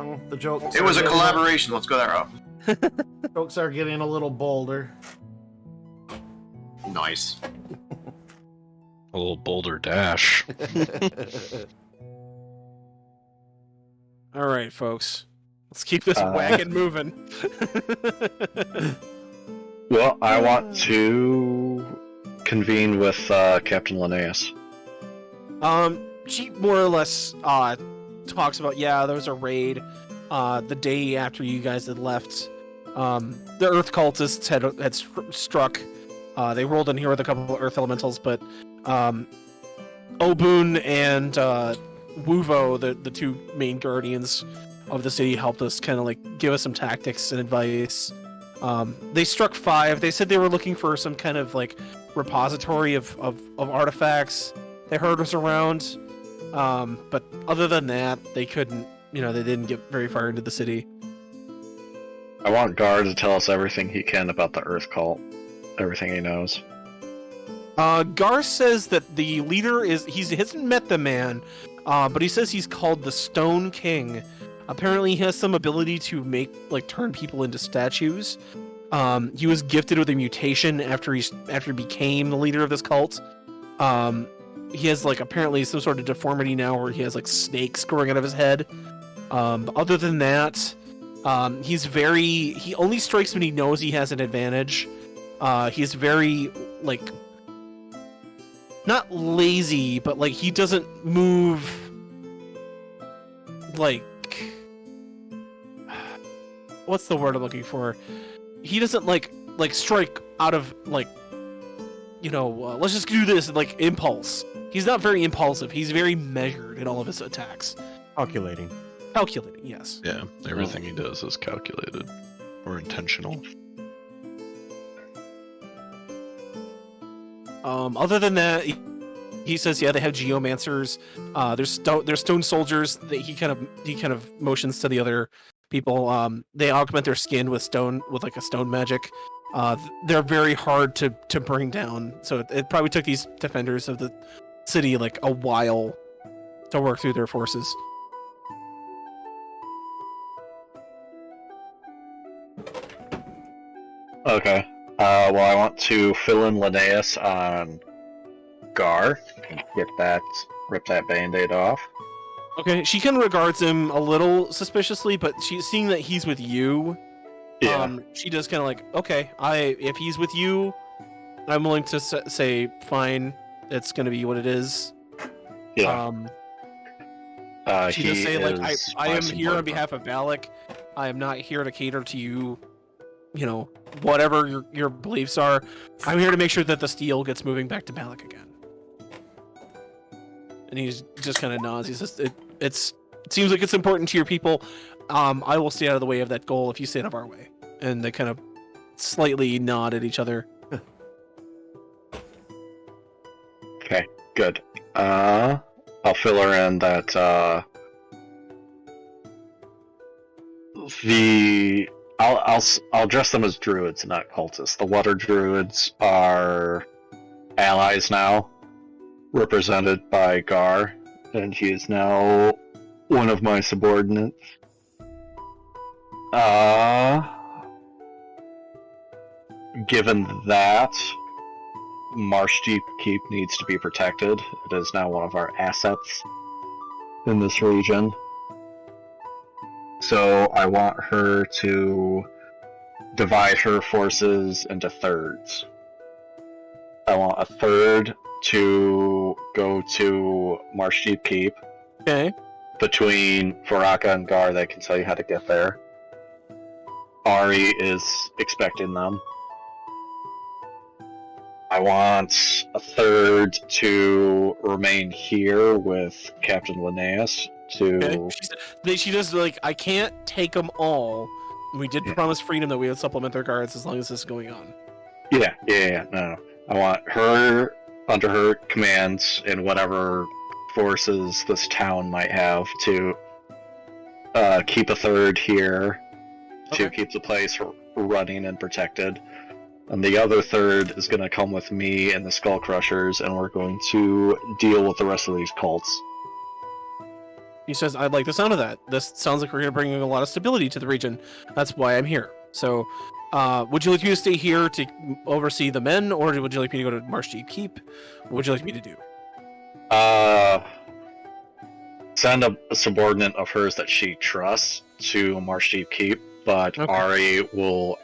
Oh, the jokes. It was a collaboration. Let's go that route. Jokes are getting a little bolder. Nice. A little boulder dash. All right, folks. Let's keep this wagon moving. Well, I want to convene with Captain Linnaeus. She more or less talks about, there was a raid the day after you guys had left. The Earth cultists had struck. They rolled in here with a couple of Earth elementals, but Obun and Wuvo, the two main guardians of the city, helped us kind of like give us some tactics and advice. They struck 5. They said they were looking for some kind of like repository of artifacts. They heard us around. But other than that, they couldn't, they didn't get very far into the city. I want Gar to tell us everything he can about the Earth cult. Everything he knows. Gar says that the leader he hasn't met the man, but he says he's called the Stone King. Apparently he has some ability to turn people into statues. He was gifted with a mutation after he became the leader of this cult. He has apparently some sort of deformity now where he has snakes growing out of his head. Other than that, he only strikes when he knows he has an advantage. He's very not lazy, but he doesn't move what's the word I'm looking for? He doesn't strike out of let's just do this impulse. He's not very impulsive. He's very measured in all of his attacks. Calculating, yes. Yeah, everything he does is calculated. or intentional. Other than that, he says, yeah, they have geomancers. There's stone soldiers that he kind of motions to the other people. They augment their skin with like a stone magic. They're very hard to bring down. So it probably took these defenders of the city like a while to work through their forces. Okay. Well, I want to fill in Linnaeus on Gar and rip that band-aid off. Okay, she kind of regards him a little suspiciously, but seeing that he's with you, she does kind of like, okay, if he's with you, I'm willing to say, fine, it's gonna be what it is. Yeah. She does say, like, I am here on behalf of Balak. I am not here to cater to you. You know, whatever your beliefs are, I'm here to make sure that the steel gets moving back to Balak again. And he just kind of nods. He says, it seems like it's important to your people. I will stay out of the way of that goal if you stay out of our way. And they kind of slightly nod at each other. Okay, good. I'll fill her in that I'll address them as druids, not cultists. The water druids are allies now, represented by Gar, and he is now one of my subordinates. Given that, Marshdeep Keep needs to be protected. It is now one of our assets in this region. So I want her to divide her forces into thirds. I want a third to go to Marshdeep Keep. Okay. Between Varaka and Gar, they can tell you how to get there. Ari is expecting them. I want a third to remain here with Captain Linnaeus to... Okay. She does, like, I can't take them all. We did promise freedom that we would supplement their guards as long as this is going on. Yeah, no. I want her under her commands and whatever forces this town might have to keep a third here to keep the place running and protected. And the other third is going to come with me and the Skull Crushers, and we're going to deal with the rest of these cults. He says, I like the sound of that. This sounds like we're going to bring a lot of stability to the region. That's why I'm here. So, would you like me to stay here to oversee the men, or would you like me to go to Marshdeep Keep? What would you like me to do? Send a subordinate of hers that she trusts to Marshdeep Keep, but Ari will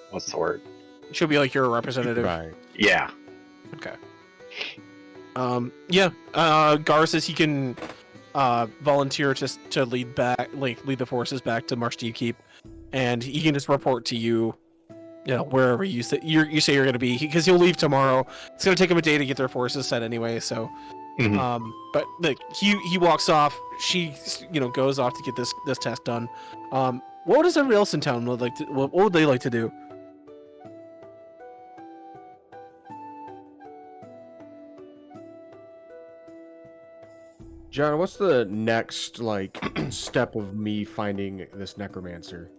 what's the word? She'll be like your representative. Right. Yeah. Okay. Gar says he can volunteer to lead the forces back to Marshdeep Keep, and he can just report to you, wherever you say you're going to be, because he'll leave tomorrow. It's going to take him a day to get their forces set anyway. So, but he walks off. She goes off to get this task done. What does everybody else in town would like to? What would they like to do? John, what's the next step of me finding this necromancer?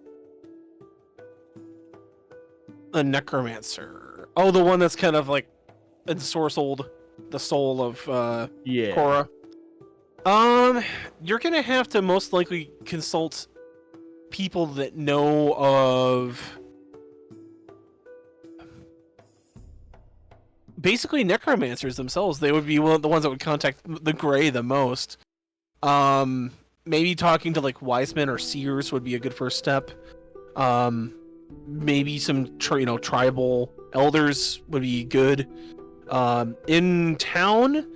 A necromancer. Oh, the one that's kind of like ensorcelled the soul of Korra. You're gonna have to most likely consult people that know of basically necromancers themselves. They would be one of the ones that would contact the Grey the most. Maybe talking to like wise men or seers would be a good first step. Maybe some tribal elders would be good. In town,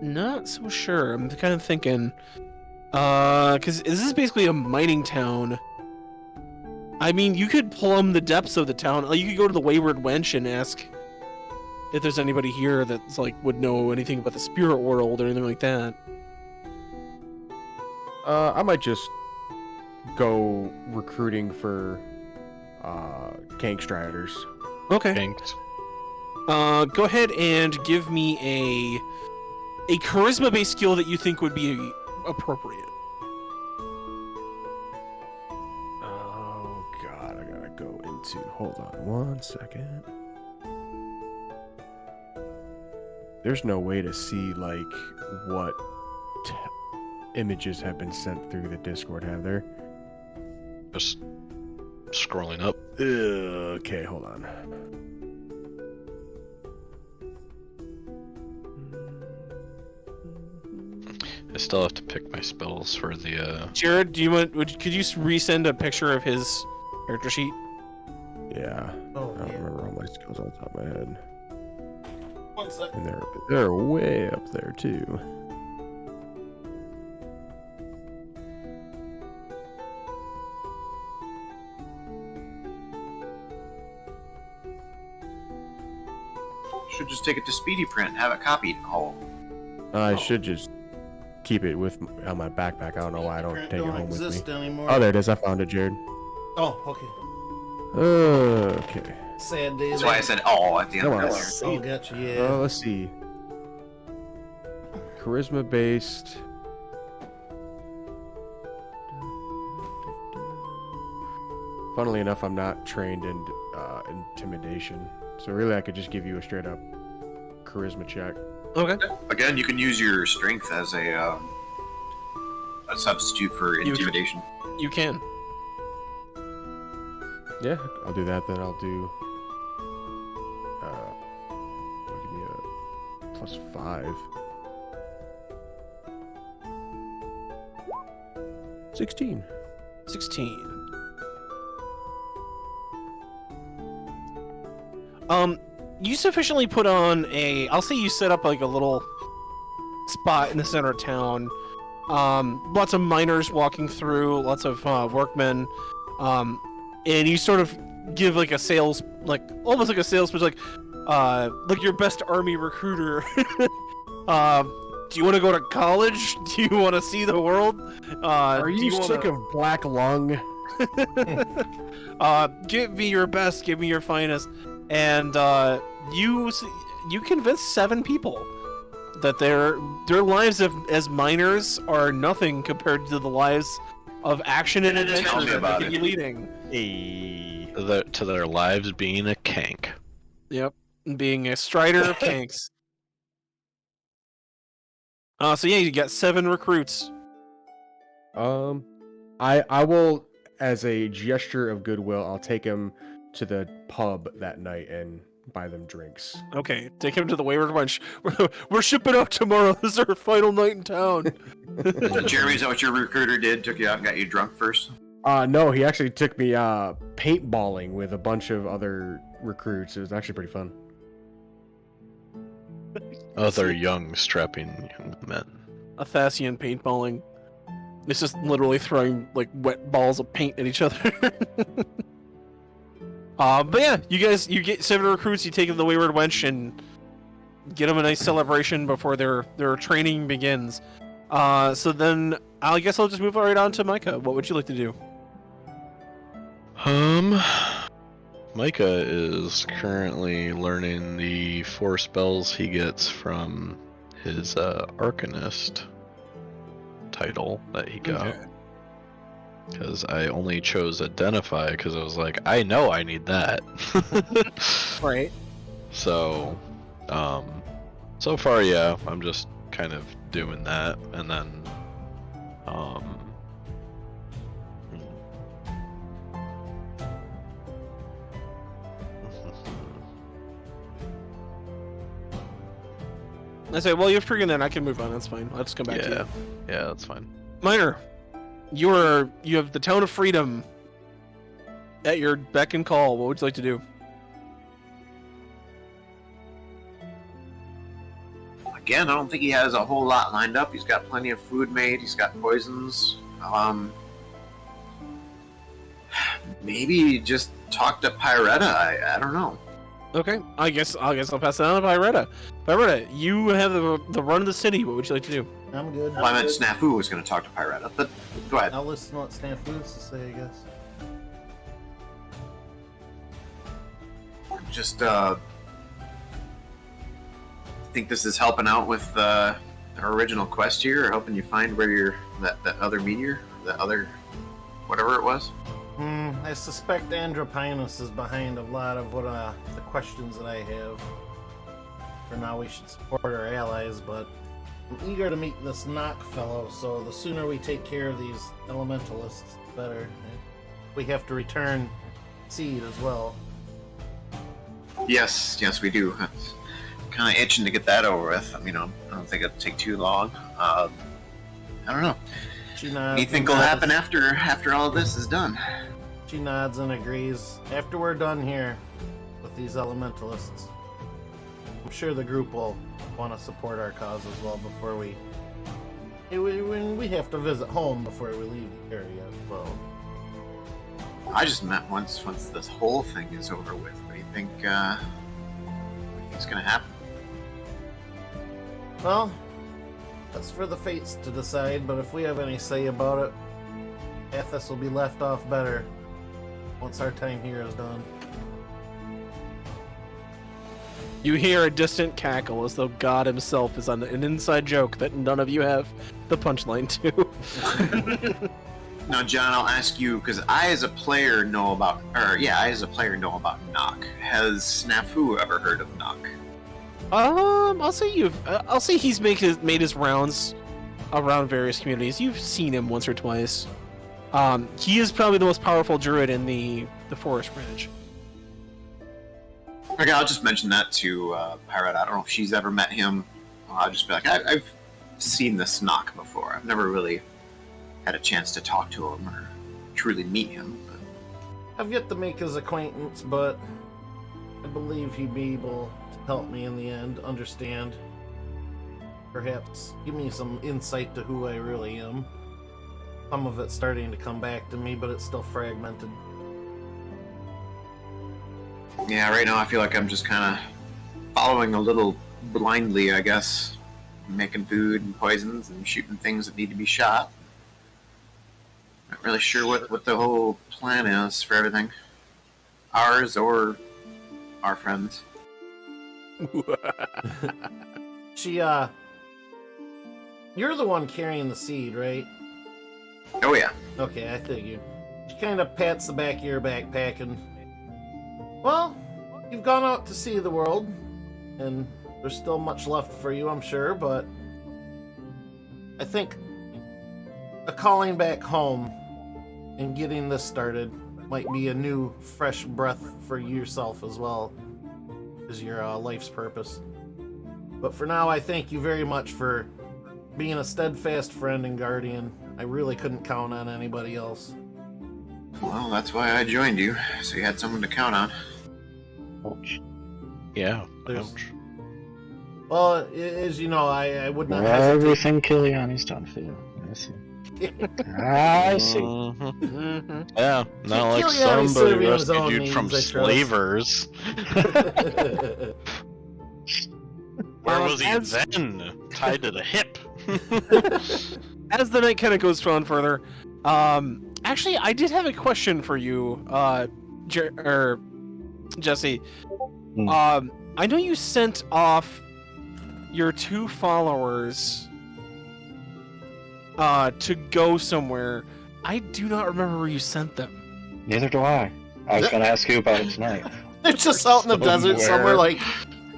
not so sure. I'm kind of thinking, because this is basically a mining town. I mean, you could plumb the depths of the town. You could go to the Wayward Wench and ask if there's anybody here that's like would know anything about the spirit world or anything like that. I might just go recruiting for Kank Striders. Okay. Thanks. Go ahead and give me a charisma-based skill that you think would be appropriate. Oh god, I gotta go into. Hold on 1 second. There's no way to see like what images have been sent through the Discord, have there? Just scrolling up. Okay, hold on. I still have to pick my spells for the. Jared, do you want? Could you resend a picture of his character sheet? Yeah. Oh, I don't yeah. remember all my skills on the top of my head. 1 second. And they're way up there too. Should just take it to Speedy Print and have it copied. Oh, I should just keep it with on my backpack. I don't know why I don't take it home with me. exist anymore. Oh, there it is. I found it, Jared. Oh, okay. Okay. Sad day. that's why I said "oh" at the end Come on. earlier. Oh, gotcha. Yeah. Let's see. Charisma based. Funnily enough, I'm not trained in intimidation, so really I could just give you a straight up charisma check. Okay. Again, you can use your strength as a substitute for You- intimidation. You can. Yeah, I'll do that. Then I'll do. Give me a +5. 16. 16. You sufficiently put on I'll say you set up like a little spot in the center of town. Lots of miners walking through, lots of workmen, and you sort of give like a sales, like almost like a sales pitch, like your best army recruiter. Do you want to go to college? Do you want to see the world? Are do you sick wanna- of black lung? Give me your best, give me your finest, and you convince 7 people that their lives as miners are nothing compared to the lives of action and Tell adventure me that about they could be it. leading. To their lives being a kank. Yep, being a strider of kanks. So yeah, you got 7 recruits. I will, as a gesture of goodwill, I'll take him to the pub that night and buy them drinks. Okay, take him to the Wayward Wench. We're shipping out tomorrow. This is our final night in town. Jeremy, is that what your recruiter did? Took you out and got you drunk first? No, he actually took me paintballing with a bunch of other recruits. It was actually pretty fun. Other young, strapping young men. Athasian paintballing. It's just literally throwing like wet balls of paint at each other. But yeah, you get 7 recruits. You take them to the Wayward Wench and get them a nice celebration before their training begins. So then I guess I'll just move right on to Micah. What would you like to do? Micah is currently learning the 4 spells he gets from his Arcanist title that he got. Okay. Because I only chose Identify because I was like, I know I need that. Right. So, so far, yeah, I'm just kind of doing that, and then, I say, well, you're freaking then I can move on. That's fine. I'll just come back to yeah, you. yeah, that's fine. Miner, you have the Town of Freedom at your beck and call. What would you like to do? Again, I don't think he has a whole lot lined up. He's got plenty of food made. He's got poisons. maybe just talk to Pyretta. I don't know. Okay, I guess I'll pass it on to Pyretta. Pyretta, you have the run of the city. What would you like to do? I'm good. Well, I meant Snafu was going to talk to Pyretta, but go ahead. I'll listen to what Snafu has to say, I guess. Just think this is helping out with our original quest here, or helping you find where that other meteor, that other whatever it was. I suspect Andropinus is behind a lot of what the questions that I have. For now, we should support our allies, but I'm eager to meet this Knock fellow, so the sooner we take care of these elementalists, the better. We have to return seed as well. Yes, we do. Kind of itching to get that over with. I mean, I don't think it'll take too long. I don't know. What do you think will happen after all of this is done? She nods and agrees. After we're done here with these elementalists, I'm sure the group will want to support our cause as well before we have to visit home before we leave the area as well. I just meant once this whole thing is over with. What do you think? What's going to happen? Well, that's for the fates to decide, but if we have any say about it, Athos will be left off better once our time here is done. You hear a distant cackle as though God himself is on an inside joke that none of you have the punchline to. Now, John, I'll ask you, because I as a player know about Knock. Has Snafu ever heard of Knock? I'll say he's made his rounds around various communities. You've seen him once or twice. He is probably the most powerful druid in the Forest Branch. Okay, I'll just mention that to Pyretta. I don't know if she's ever met him. I'll just be like, I've seen this Knock before. I've never really had a chance to talk to him or truly meet him. But I've yet to make his acquaintance, but I believe he'd be able to help me in the end, understand. Perhaps give me some insight to who I really am. Some of it's starting to come back to me, but it's still fragmented. yeah, right now I feel like I'm just kind of following a little blindly, I guess. Making food and poisons and shooting things that need to be shot. Not really sure what the whole plan is for everything. Ours or our friends. You're the one carrying the seed, right? Oh yeah. Okay, I figured. She kind of pats the back of your backpack and... Well, you've gone out to see the world, and there's still much left for you, I'm sure, but... I think a calling back home and getting this started might be a new, fresh breath for yourself as well as your life's purpose. But for now, I thank you very much for being a steadfast friend and guardian. I really couldn't count on anybody else. Well, that's why I joined you, so you had someone to count on. Ouch. Yeah. There's- Ouch. Well, as you know, I would not Everything Kiliani's done for you. I see. I see. Mhm. Yeah, not like Kiliani's somebody serving his own rescued you from needs, I trust. slavers. Where was he as- then? Tied to the hip. As the night kind of goes on further, actually, I did have a question for you, Jesse. I know you sent off your 2 followers to go somewhere. I do not remember where you sent them. Neither do I. I was going to ask you about it tonight. They're just out in the desert somewhere, Somewhere. like,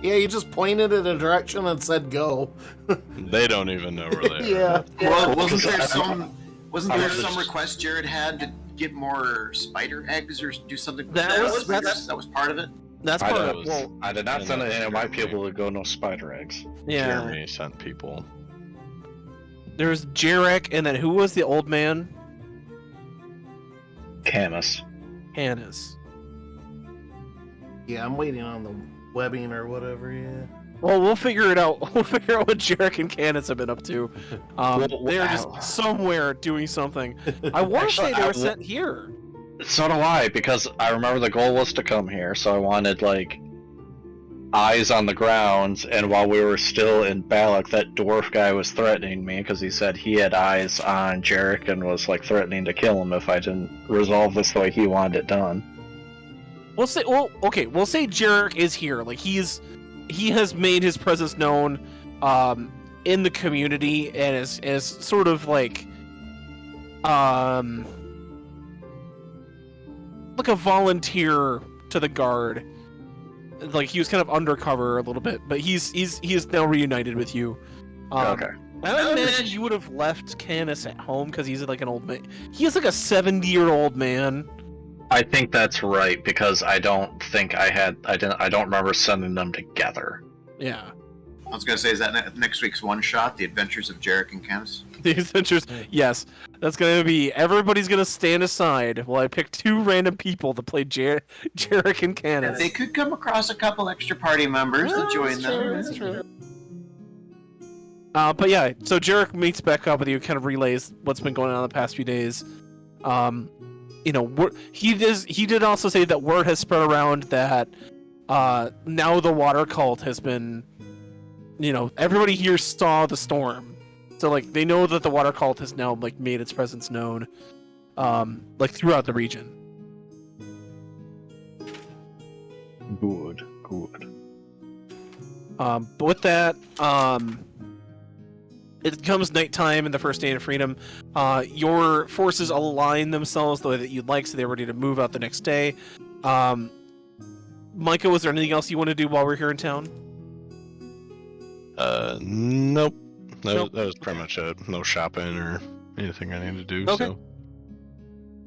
yeah, you just pointed in a direction and said go. They don't even know where they Yeah. are. Well, wasn't there some was just- request Jared had to get more spider eggs or do something? That was- that was part of it. That's I, part don't- of it. Well, I did not send it in. It might be able to go no spider eggs. yeah. Jeremy sent people. There's Jarek, and then who was the old man? Camus. Hannes. Yeah, I'm waiting on the webbing or whatever, yeah. Well, we'll figure it out. We'll figure out what Jarek and Candace have been up to. They're just somewhere doing something. I want to say they were sent here. So do I, because I remember the goal was to come here, so I wanted, like, eyes on the ground, and while we were still in Balak, that dwarf guy was threatening me, because he said he had eyes on Jarek and was, like, threatening to kill him if I didn't resolve this the way he wanted it done. We'll say Jarek is here. Like he has made his presence known in the community and is sort of like a volunteer to the guard. Like he was kind of undercover a little bit, but he is now reunited with you. Okay. I would imagine you would have left Canis at home because he's like an old man. He is like a 70-year-old man. I think that's right, because I don't remember sending them together. Yeah. I was gonna say, is that next week's one shot, The Adventures of Jarek and Canis? The Adventures, yes. That's gonna be, everybody's gonna stand aside while I pick 2 random people to play Jarek and Canis. They could come across a couple extra party members to join them. That's true. But yeah, so Jarek meets back up with you, kind of relays what's been going on the past few days. You know, he did also say that word has spread around that now the water cult has been, you know, everybody here saw the storm, so like they know that the water cult has now like made its presence known, like throughout the region. Good. But with that, it comes nighttime and the first day of freedom. Your forces align themselves the way that you'd like, so they're ready to move out the next day. Micah, was there anything else you want to do while we're here in town? Nope. Nope. That was pretty much it. No shopping or anything I need to do. Okay. So.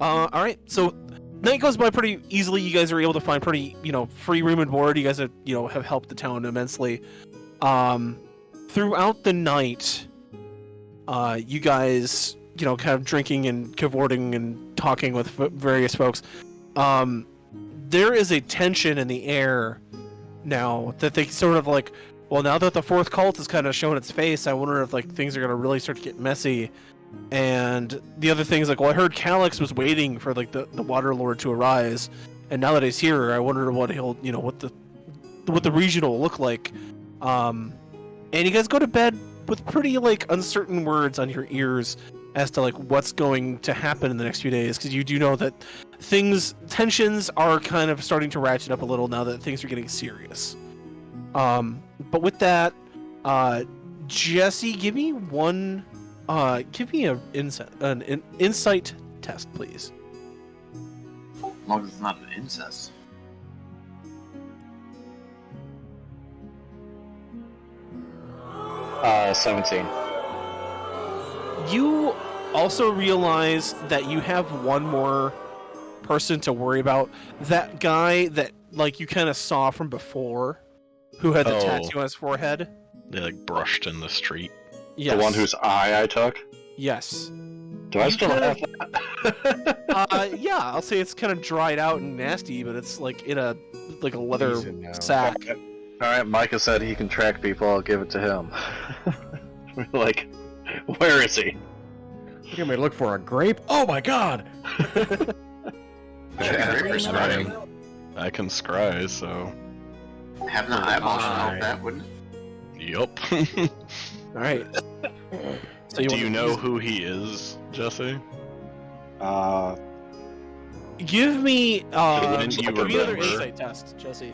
All right. So night goes by pretty easily. You guys are able to find pretty, you know, free room and board. You guys have, you know, have helped the town immensely. Throughout the night, you guys, you know, kind of drinking and cavorting and talking with various folks. There is a tension in the air now that they sort of like, well, now that the fourth cult has kind of shown its face, I wonder if like things are going to really start to get messy. And the other thing is like, well, I heard Calyx was waiting for like the Water Lord to arise, and now that he's here, I wonder what he'll, you know, what the region will look like. And you guys go to bed with pretty like uncertain words on your ears as to like what's going to happen in the next few days, because you do know that tensions are kind of starting to ratchet up a little now that things are getting serious. But with that, Jesse, give me an insight test, please. As long as it's not an incest. Uh, 17. You also realize that you have one more person to worry about. That guy that like you kind of saw from before, who had the tattoo on his forehead. They like brushed in the street. Yes. The one whose eye I took? Yes. Do I still have that? Yeah, I'll say it's kind of dried out and nasty, but it's like in a leather Season now. sack. Alright, Micah said he can track people, I'll give it to him. Like, where is he? You want me to look for a grape? Oh my god! I can scry, so. Having the eyeballs should help that, wouldn't it? Yup. All right. So Do you know who he is, Jesse? Give me Didn't you give me another remember? insight test, Jesse.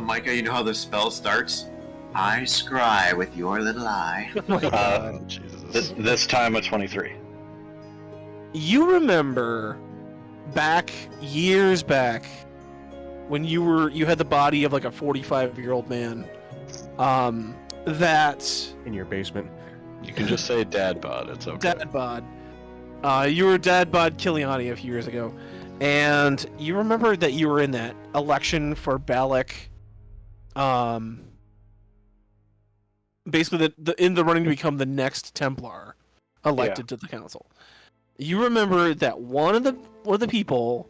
Micah, you know how the spell starts? I scry with your little eye. Jesus. This time a 23. You remember years back when you had the body of like a 45-year-old man that In your basement. You can just say dad bod, it's okay. dad bod. You were dad bod Kiliani a few years ago, and you remember that you were in that election for Balak. Basically, in the running to become the next Templar elected to the council. You remember that one of the people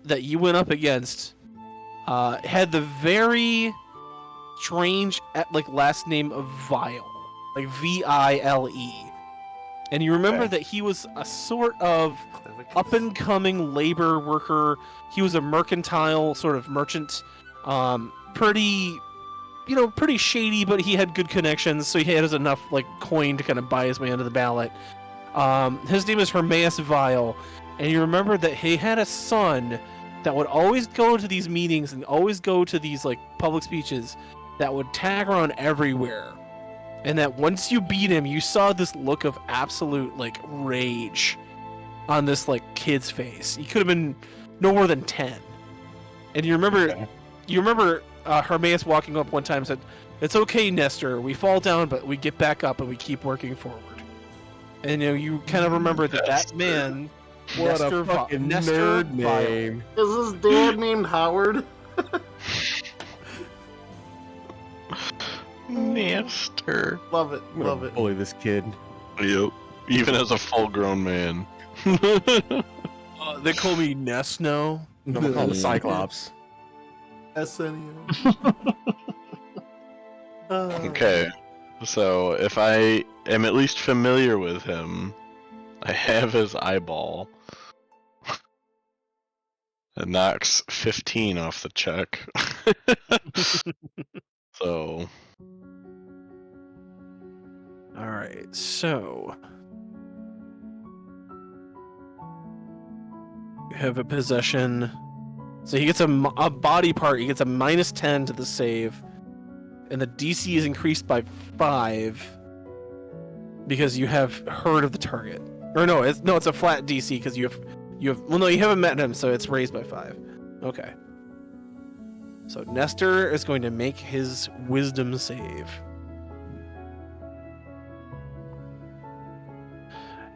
that you went up against had the very strange last name of Vile, like Vile, and you remember that he was a sort of up-and-coming labor worker. He was a mercantile sort of merchant, pretty shady, but he had good connections, so he had enough like coin to kind of buy his way onto the ballot. His name is Hermaeus Vile, and you remember that he had a son that would always go to these meetings and always go to these like public speeches that would tag around everywhere. And that once you beat him, you saw this look of absolute like rage on this like kid's face. He could have been no more than 10. And you remember Hermaeus walking up one time and said, "It's okay, Nestor. We fall down, but we get back up and we keep working forward." And you kind of remember that man. What a fucking nerd name. Is his dad named Howard? Nestor. Love it. I'm gonna Love it. bully this kid. Yep. Even as a full-grown man. They call me Ness now. I'm gonna call the Cyclops. SNEO. Okay. So if I am at least familiar with him, I have his eyeball. It knocks 15 off the check. So. Alright, so. You have a possession. So he gets a body part, he gets a -10 to the save. And the DC is increased by 5 because you have heard of the target. Or no, it's a flat DC because you haven't met him, so it's raised by 5. Okay. So Nestor is going to make his wisdom save.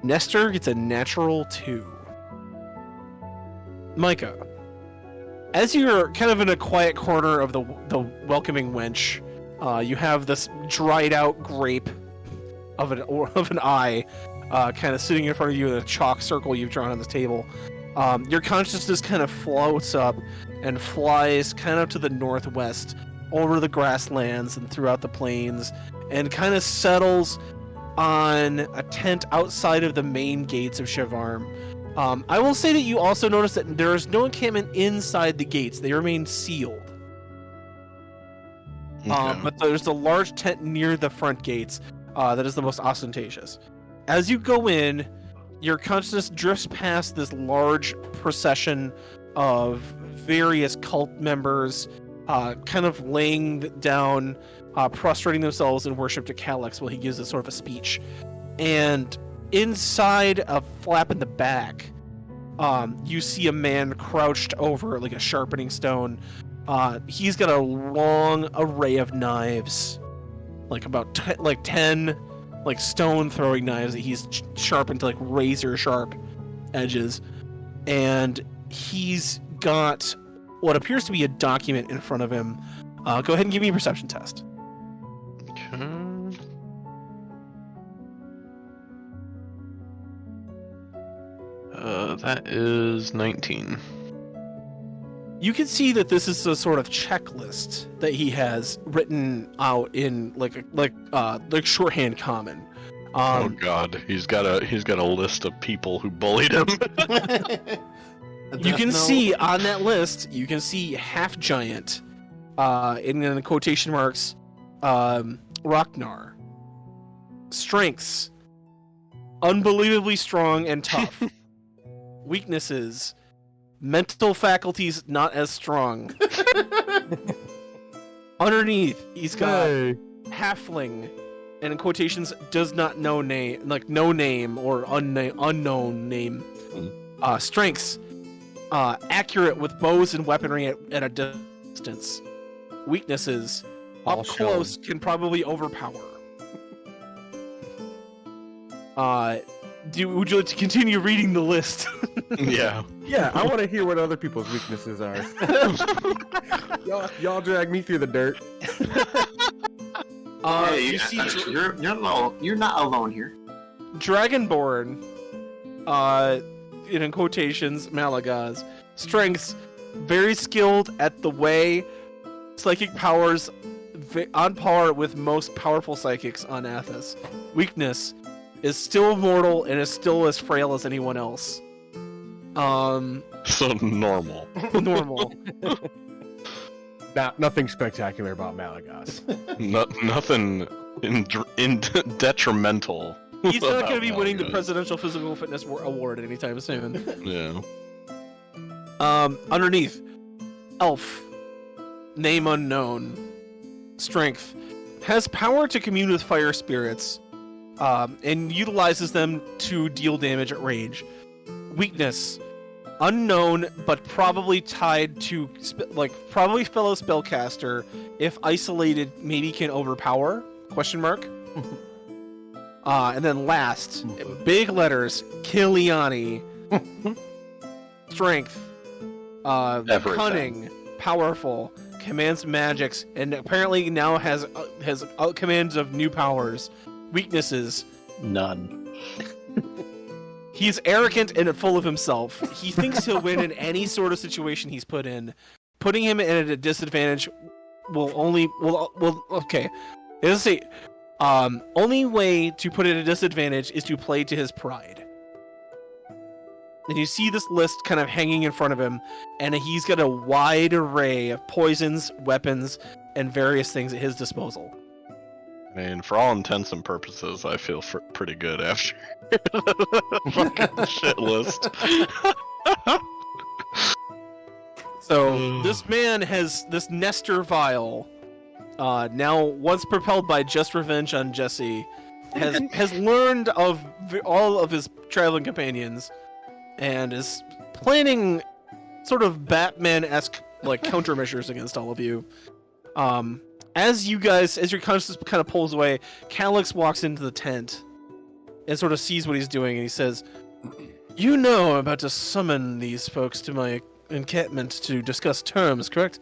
Nestor gets a natural 2. Micah, as you're kind of in a quiet corner of the welcoming wench, you have this dried out grape of an eye kind of sitting in front of you in a chalk circle you've drawn on the table. Your consciousness kind of floats up and flies kind of to the northwest over the grasslands and throughout the plains and kind of settles on a tent outside of the main gates of Shavarm. I will say that you also notice that there is no encampment inside the gates. They remain sealed. Okay. But there's a large tent near the front gates that is the most ostentatious. As you go in, your consciousness drifts past this large procession of various cult members, kind of laying down, prostrating themselves in worship to Calyx while he gives a sort of a speech. And inside a flap in the back, you see a man crouched over like a sharpening stone. He's got a long array of knives, like about 10 like stone throwing knives that he's sharpened to like razor sharp edges, and he's got what appears to be a document in front of him. Go ahead and give me a perception test. Okay. That is 19. You can see that this is a sort of checklist that he has written out in like shorthand common. Oh God, he's got a list of people who bullied him. You can see on that list, you can see half giant, in quotation marks, Ragnar. Strengths, unbelievably strong and tough. Weaknesses, mental faculties not as strong. Underneath, he's got halfling, and in quotations, does not know name, like no name or unknown name. Strengths, accurate with bows and weaponry at a distance. Weaknesses, All up close can probably overpower. Would you like to continue reading the list? Yeah. Yeah, I want to hear what other people's weaknesses are. y'all drag me through the dirt. Hey, you see you're not alone here. Dragonborn, in quotations, Malagaz. Strengths, very skilled at the way. Psychic powers, on par with most powerful psychics on Athos. Weakness, is still mortal and is still as frail as anyone else. So normal. Normal. Nothing spectacular about Malagas. Nothing in detrimental. He's not going to about be winning the Malagas. Presidential Physical Fitness Award anytime soon. Yeah. Underneath, elf, name unknown, strength, has power to commune with fire spirits, and utilizes them to deal damage at range. Weakness, unknown, but probably tied to probably fellow spellcaster. If isolated, maybe can overpower? Question mark. And then last, big letters, Kiliani, strength, Everything. cunning, powerful, commands magics, and apparently now has commands of new powers. Weaknesses, None. he's arrogant and full of himself. He thinks he'll win in any sort of situation he's put in. Putting him at a disadvantage will okay. It doesn't say only way to put it at a disadvantage is to play to his pride. And you see this list kind of hanging in front of him, and he's got a wide array of poisons, weapons, and various things at his disposal. I mean, for all intents and purposes, I feel pretty good after the fucking shit list. So this man has this Nestor vial. Now, once propelled by just revenge on Jesse, has learned of all of his traveling companions, and is planning sort of Batman-esque countermeasures against all of you. As your consciousness kind of pulls away, Calyx walks into the tent and sort of sees what he's doing, and he says, "You know I'm about to summon these folks to my encampment to discuss terms, correct?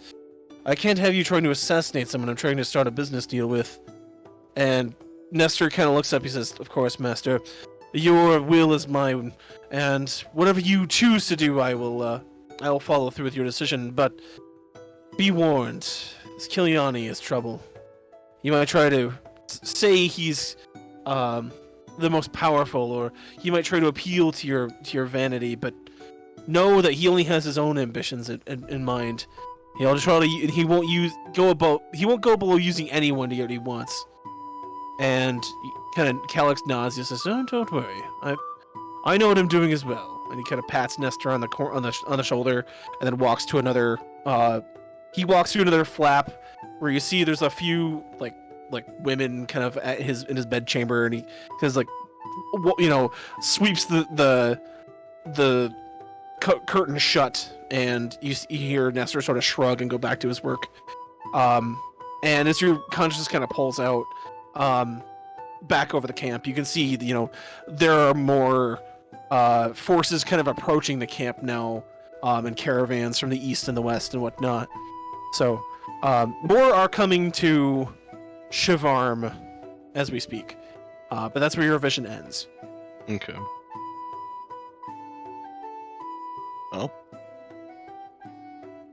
I can't have you trying to assassinate someone I'm trying to start a business deal with." And Nestor kind of looks up, he says, "Of course, Master. Your will is mine, and whatever you choose to do, I will follow through with your decision, but be warned, this Kiliani is trouble. You might try to say he's the most powerful, or he might try to appeal to your vanity, but know that he only has his own ambitions in mind. He'll try to, he won't go below using anyone to get what he wants." And kind of Calyx nods. He says, "Oh, don't worry. I know what I'm doing as well." And he kind of pats Nestor on the shoulder, and then walks to another. He walks through another flap where you see there's a few like women kind of in his bedchamber, and he says sweeps the curtain shut, and you hear Nestor sort of shrug and go back to his work. And as your consciousness kind of pulls out, back over the camp, you can see there are more forces kind of approaching the camp now, in caravans from the east and the west and whatnot. So more are coming to Shivarm as we speak, but that's where your vision ends. Okay. Well,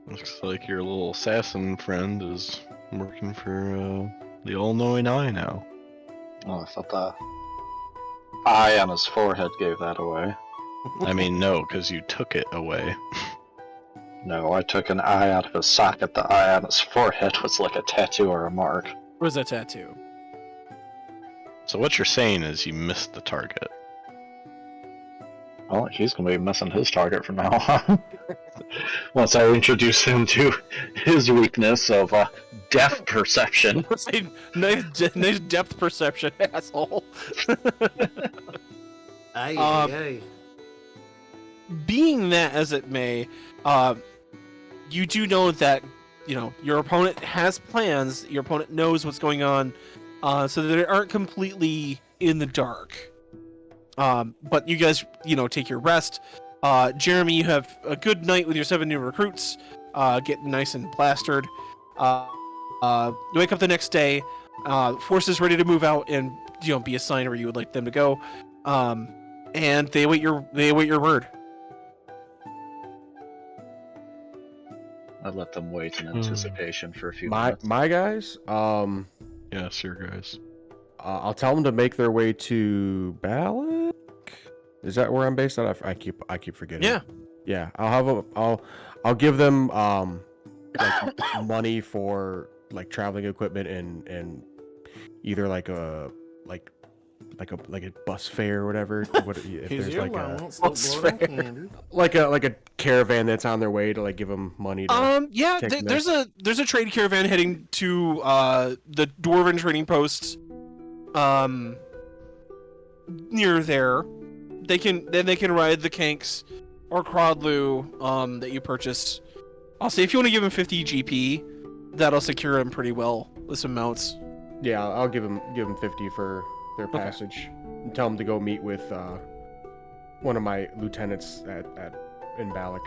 looks like your little assassin friend is working for the all-knowing eye now. Oh, I thought the eye on his forehead gave that away. I mean, no, because you took it away. No, I took an eye out of his socket. The eye on his forehead was like a tattoo or a mark. Where's that tattoo? So what you're saying is you missed the target. Well, he's going to be missing his target from now on. Once I introduce him to his weakness of depth perception. nice depth perception, asshole. Aye. Being that as it may, you do know that your opponent has plans. Your opponent knows what's going on, so that they aren't completely in the dark. But you guys, take your rest. Jeremy, you have a good night with your 7 new recruits, getting nice and plastered. You wake up the next day, forces ready to move out and be assigned where you would like them to go, and they await your word. I let them wait in anticipation for a few My minutes. guys, Yes, your guys. I'll tell them to make their way to Balak. Is that where I'm based on? I keep forgetting. Yeah. Yeah. I'll give them like money for like traveling equipment and either like a bus fare or whatever. If Here's there's your like allowance, Bus don't blow it fare. candy. like a caravan that's on their way to like give them money to Yeah, take them there's a trade caravan heading to the Dwarven trading post near there. They can ride the Kanks or Crodlu that you purchased. I'll say if you want to give them 50 GP, that'll secure them pretty well with some mounts. Yeah, I'll give them 50 for their passage and tell them to go meet with one of my lieutenants in Balak.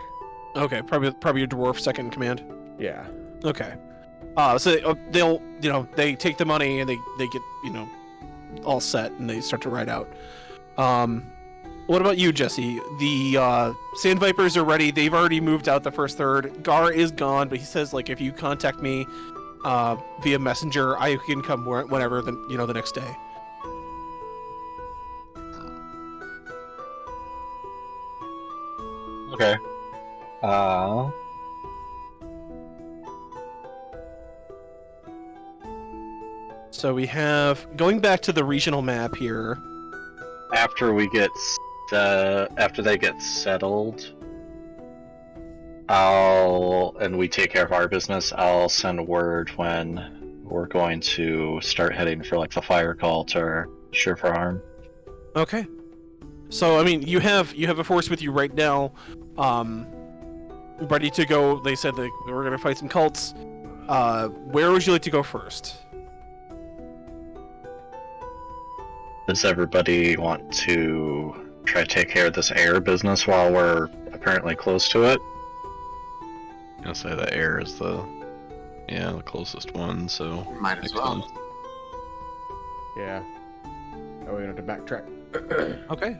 Okay, probably your dwarf second in command. Yeah. Okay. So they'll they take the money and they get all set and they start to ride out. What about you, Jesse? The Sand Vipers are ready. They've already moved out the first third. Gar is gone, but he says like if you contact me via messenger, I can come whenever the next day. Okay. So we have going back to the regional map here. After we get after they get settled, and we take care of our business, I'll send word when we're going to start heading for like the fire cult or Surefour Arm. Okay. So I mean, you have a force with you right now, ready to go. They said that we're gonna fight some cults. Where would you like to go first? Does everybody want to try to take care of this air business while we're apparently close to it? I'm gonna say the air is the closest one, so Might as makes well. sense. Yeah. Oh, we don't have to backtrack. Okay.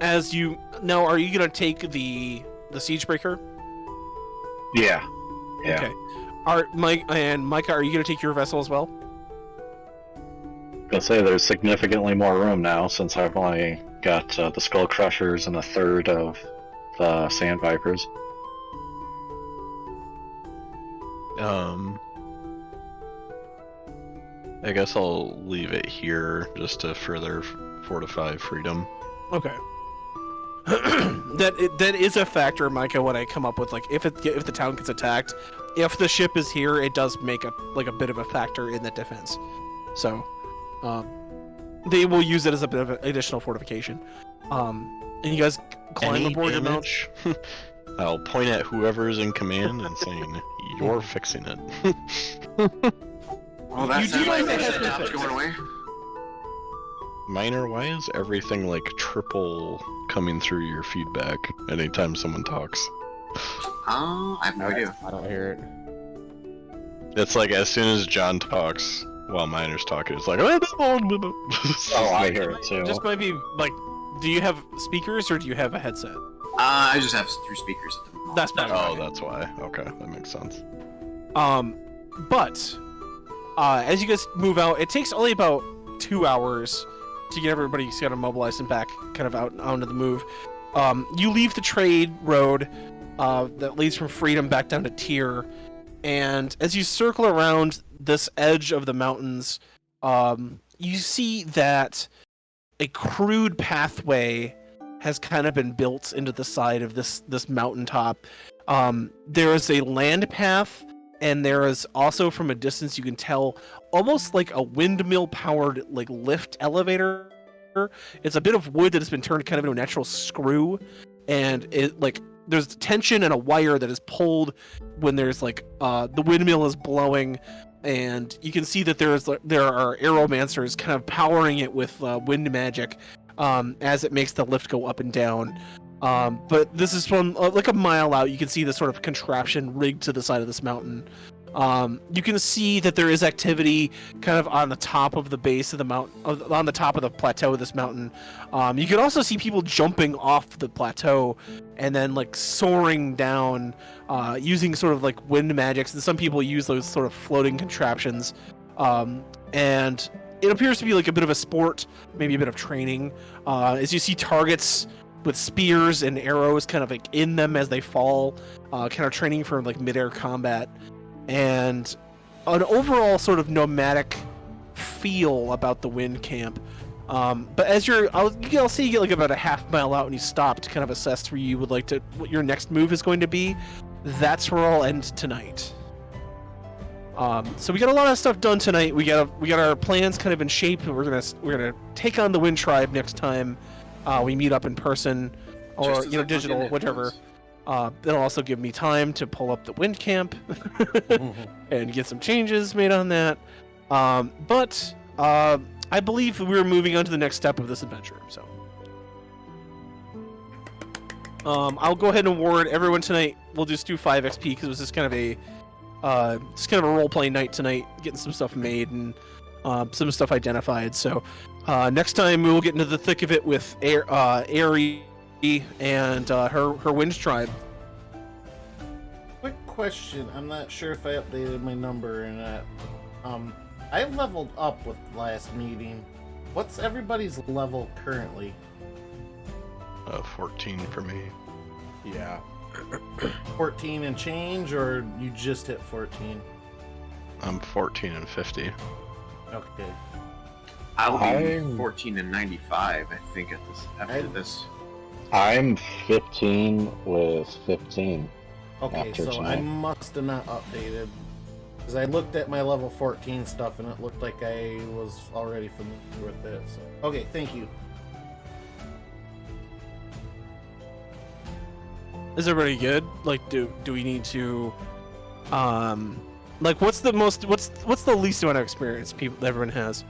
As you now, are you gonna take the Siegebreaker? Yeah. Yeah. Okay. Are Micah, are you gonna take your vessel as well? I'll say there's significantly more room now since I've only got the Skull Crushers and a third of the Sand Vipers. I guess I'll leave it here just to further fortify freedom. Okay. That is a factor, Micah. When I come up with like if the town gets attacked, if the ship is here, it does make a bit of a factor in the defense. So, they will use it as a bit of an additional fortification. And you guys climb Any aboard your mount. damage, I'll point at whoever's in command and saying, "You're fixing it." Well, that You do sounds like know that has the been top's fixed. going away. Minor, why is everything like triple coming through your feedback anytime someone talks? Oh, I have no idea. I don't hear it. It's like as soon as John talks while Minor's talking, it's like, Oh, I hear it too. Just might be like, do you have speakers or do you have a headset? I just have 3 speakers at the moment. That's better. Oh, that's why. Okay, that makes sense. But as you guys move out, it takes only about 2 hours to get everybody kind of mobilized and back, kind of out onto the move. You leave the trade road that leads from Freedom back down to Tyr, and as you circle around this edge of the mountains, you see that a crude pathway has kind of been built into the side of this mountaintop. There is a land path, and there is also, from a distance, you can tell almost like a windmill-powered like lift elevator. It's a bit of wood that has been turned kind of into a natural screw, and it like there's tension and a wire that is pulled when there's like the windmill is blowing, and you can see that there are aeromancers kind of powering it with wind magic as it makes the lift go up and down. But this is from like a mile out. You can see the sort of contraption rigged to the side of this mountain. You can see that there is activity kind of on the top of the base of the mountain, on the top of the plateau of this mountain. You can also see people jumping off the plateau and then like soaring down using sort of like wind magics. And some people use those sort of floating contraptions. And it appears to be like a bit of a sport, maybe a bit of training. As you see targets with spears and arrows kind of like in them as they fall, kind of training for like midair combat, and an overall sort of nomadic feel about the wind camp. But as I'll say you get like about a half mile out and you stop to kind of assess where you would like to, what your next move is going to be. That's where I'll end tonight. So we got a lot of stuff done tonight. We got our plans kind of in shape. We're gonna take on the Wind Tribe next time we meet up in person, or digital, whatever. That'll also give me time to pull up the Wind Camp and get some changes made on that. But I believe we're moving on to the next step of this adventure. So I'll go ahead and award everyone tonight. We'll just do 5 XP because it was just kind of a role-playing night tonight, getting some stuff made and some stuff identified. So next time we will get into the thick of it with Aerie and her Wind Tribe. Quick question. I'm not sure if I updated my number or not. I leveled up with the last meeting. What's everybody's level currently? 14 for me. Yeah. 14 and change, or you just hit 14? I'm 14 and 50. Okay. I'll be 14 and 95, I think, after this. I'm 15 with 15. Okay, after so tonight. I must have not updated. Because I looked at my level 14 stuff and it looked like I was already familiar with it. So. Okay, thank you. Is everybody good? Like, do we need to, like, what's the least amount of experience everyone has?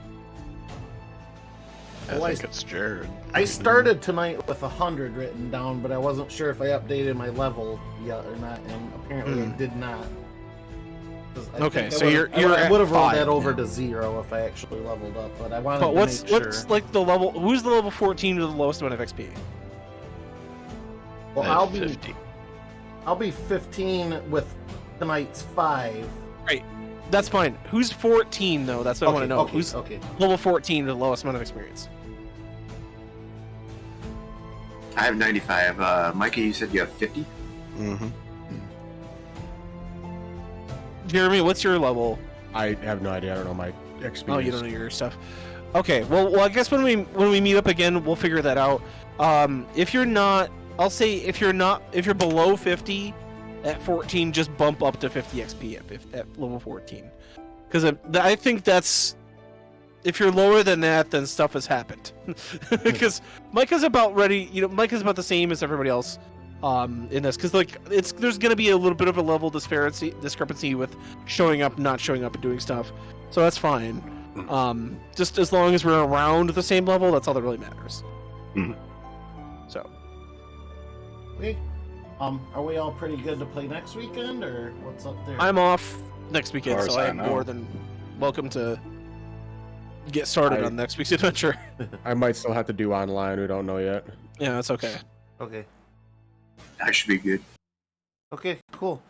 I Well, think it's Jared. I started tonight with 100 written down, but I wasn't sure if I updated my level yet or not, and apparently I did not. Okay, so I would have rolled that over now. to 0 if I actually leveled up, but I wanted But to make sure. what's like the level? Who's the level 14 with the lowest amount of XP? Well, I have 50. I'll be 15 with tonight's 5. Right, that's fine. Who's 14 though? That's what I want to know. Who's okay? level 14 with the lowest amount of experience? I have 95. Micah, you said you have 50? Mm-hmm. Jeremy, what's your level? I have no idea. I don't know my experience. Oh, you don't know your stuff. Okay, well, I guess when we meet up again, we'll figure that out. If you're not, I'll say if you're below 50 at 14, just bump up to 50 XP at level 14, because I think that's, if you're lower than that, then stuff has happened. Because Micah's about ready. Micah's about the same as everybody else. In this, because like there's gonna be a little bit of a level discrepancy with showing up, not showing up, and doing stuff. So that's fine. Just as long as we're around the same level, that's all that really matters. Mhm. So. Okay. Are we all pretty good to play next weekend, or what's up there? I'm off next weekend, As far so as I I'm know. more than welcome to get started on next week's adventure. I might still have to do online. We don't know yet. Yeah, that's okay. Okay. That should be good. Okay, cool.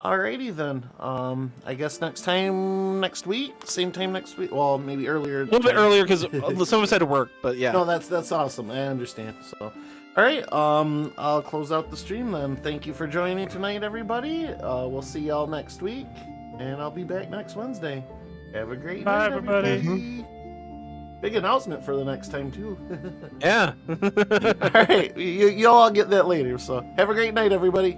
Alrighty then. I guess next week, same time next week. Well, maybe earlier. A little bit earlier because some of us had to work, but yeah. No, that's awesome. I understand. So, all right. I'll close out the stream then. Thank you for joining tonight, everybody. We'll see y'all next week, and I'll be back next Wednesday. Have a great Bye, night, everybody. Big announcement for the next time too. Yeah. All right, you'll all get that later. So, have a great night, everybody.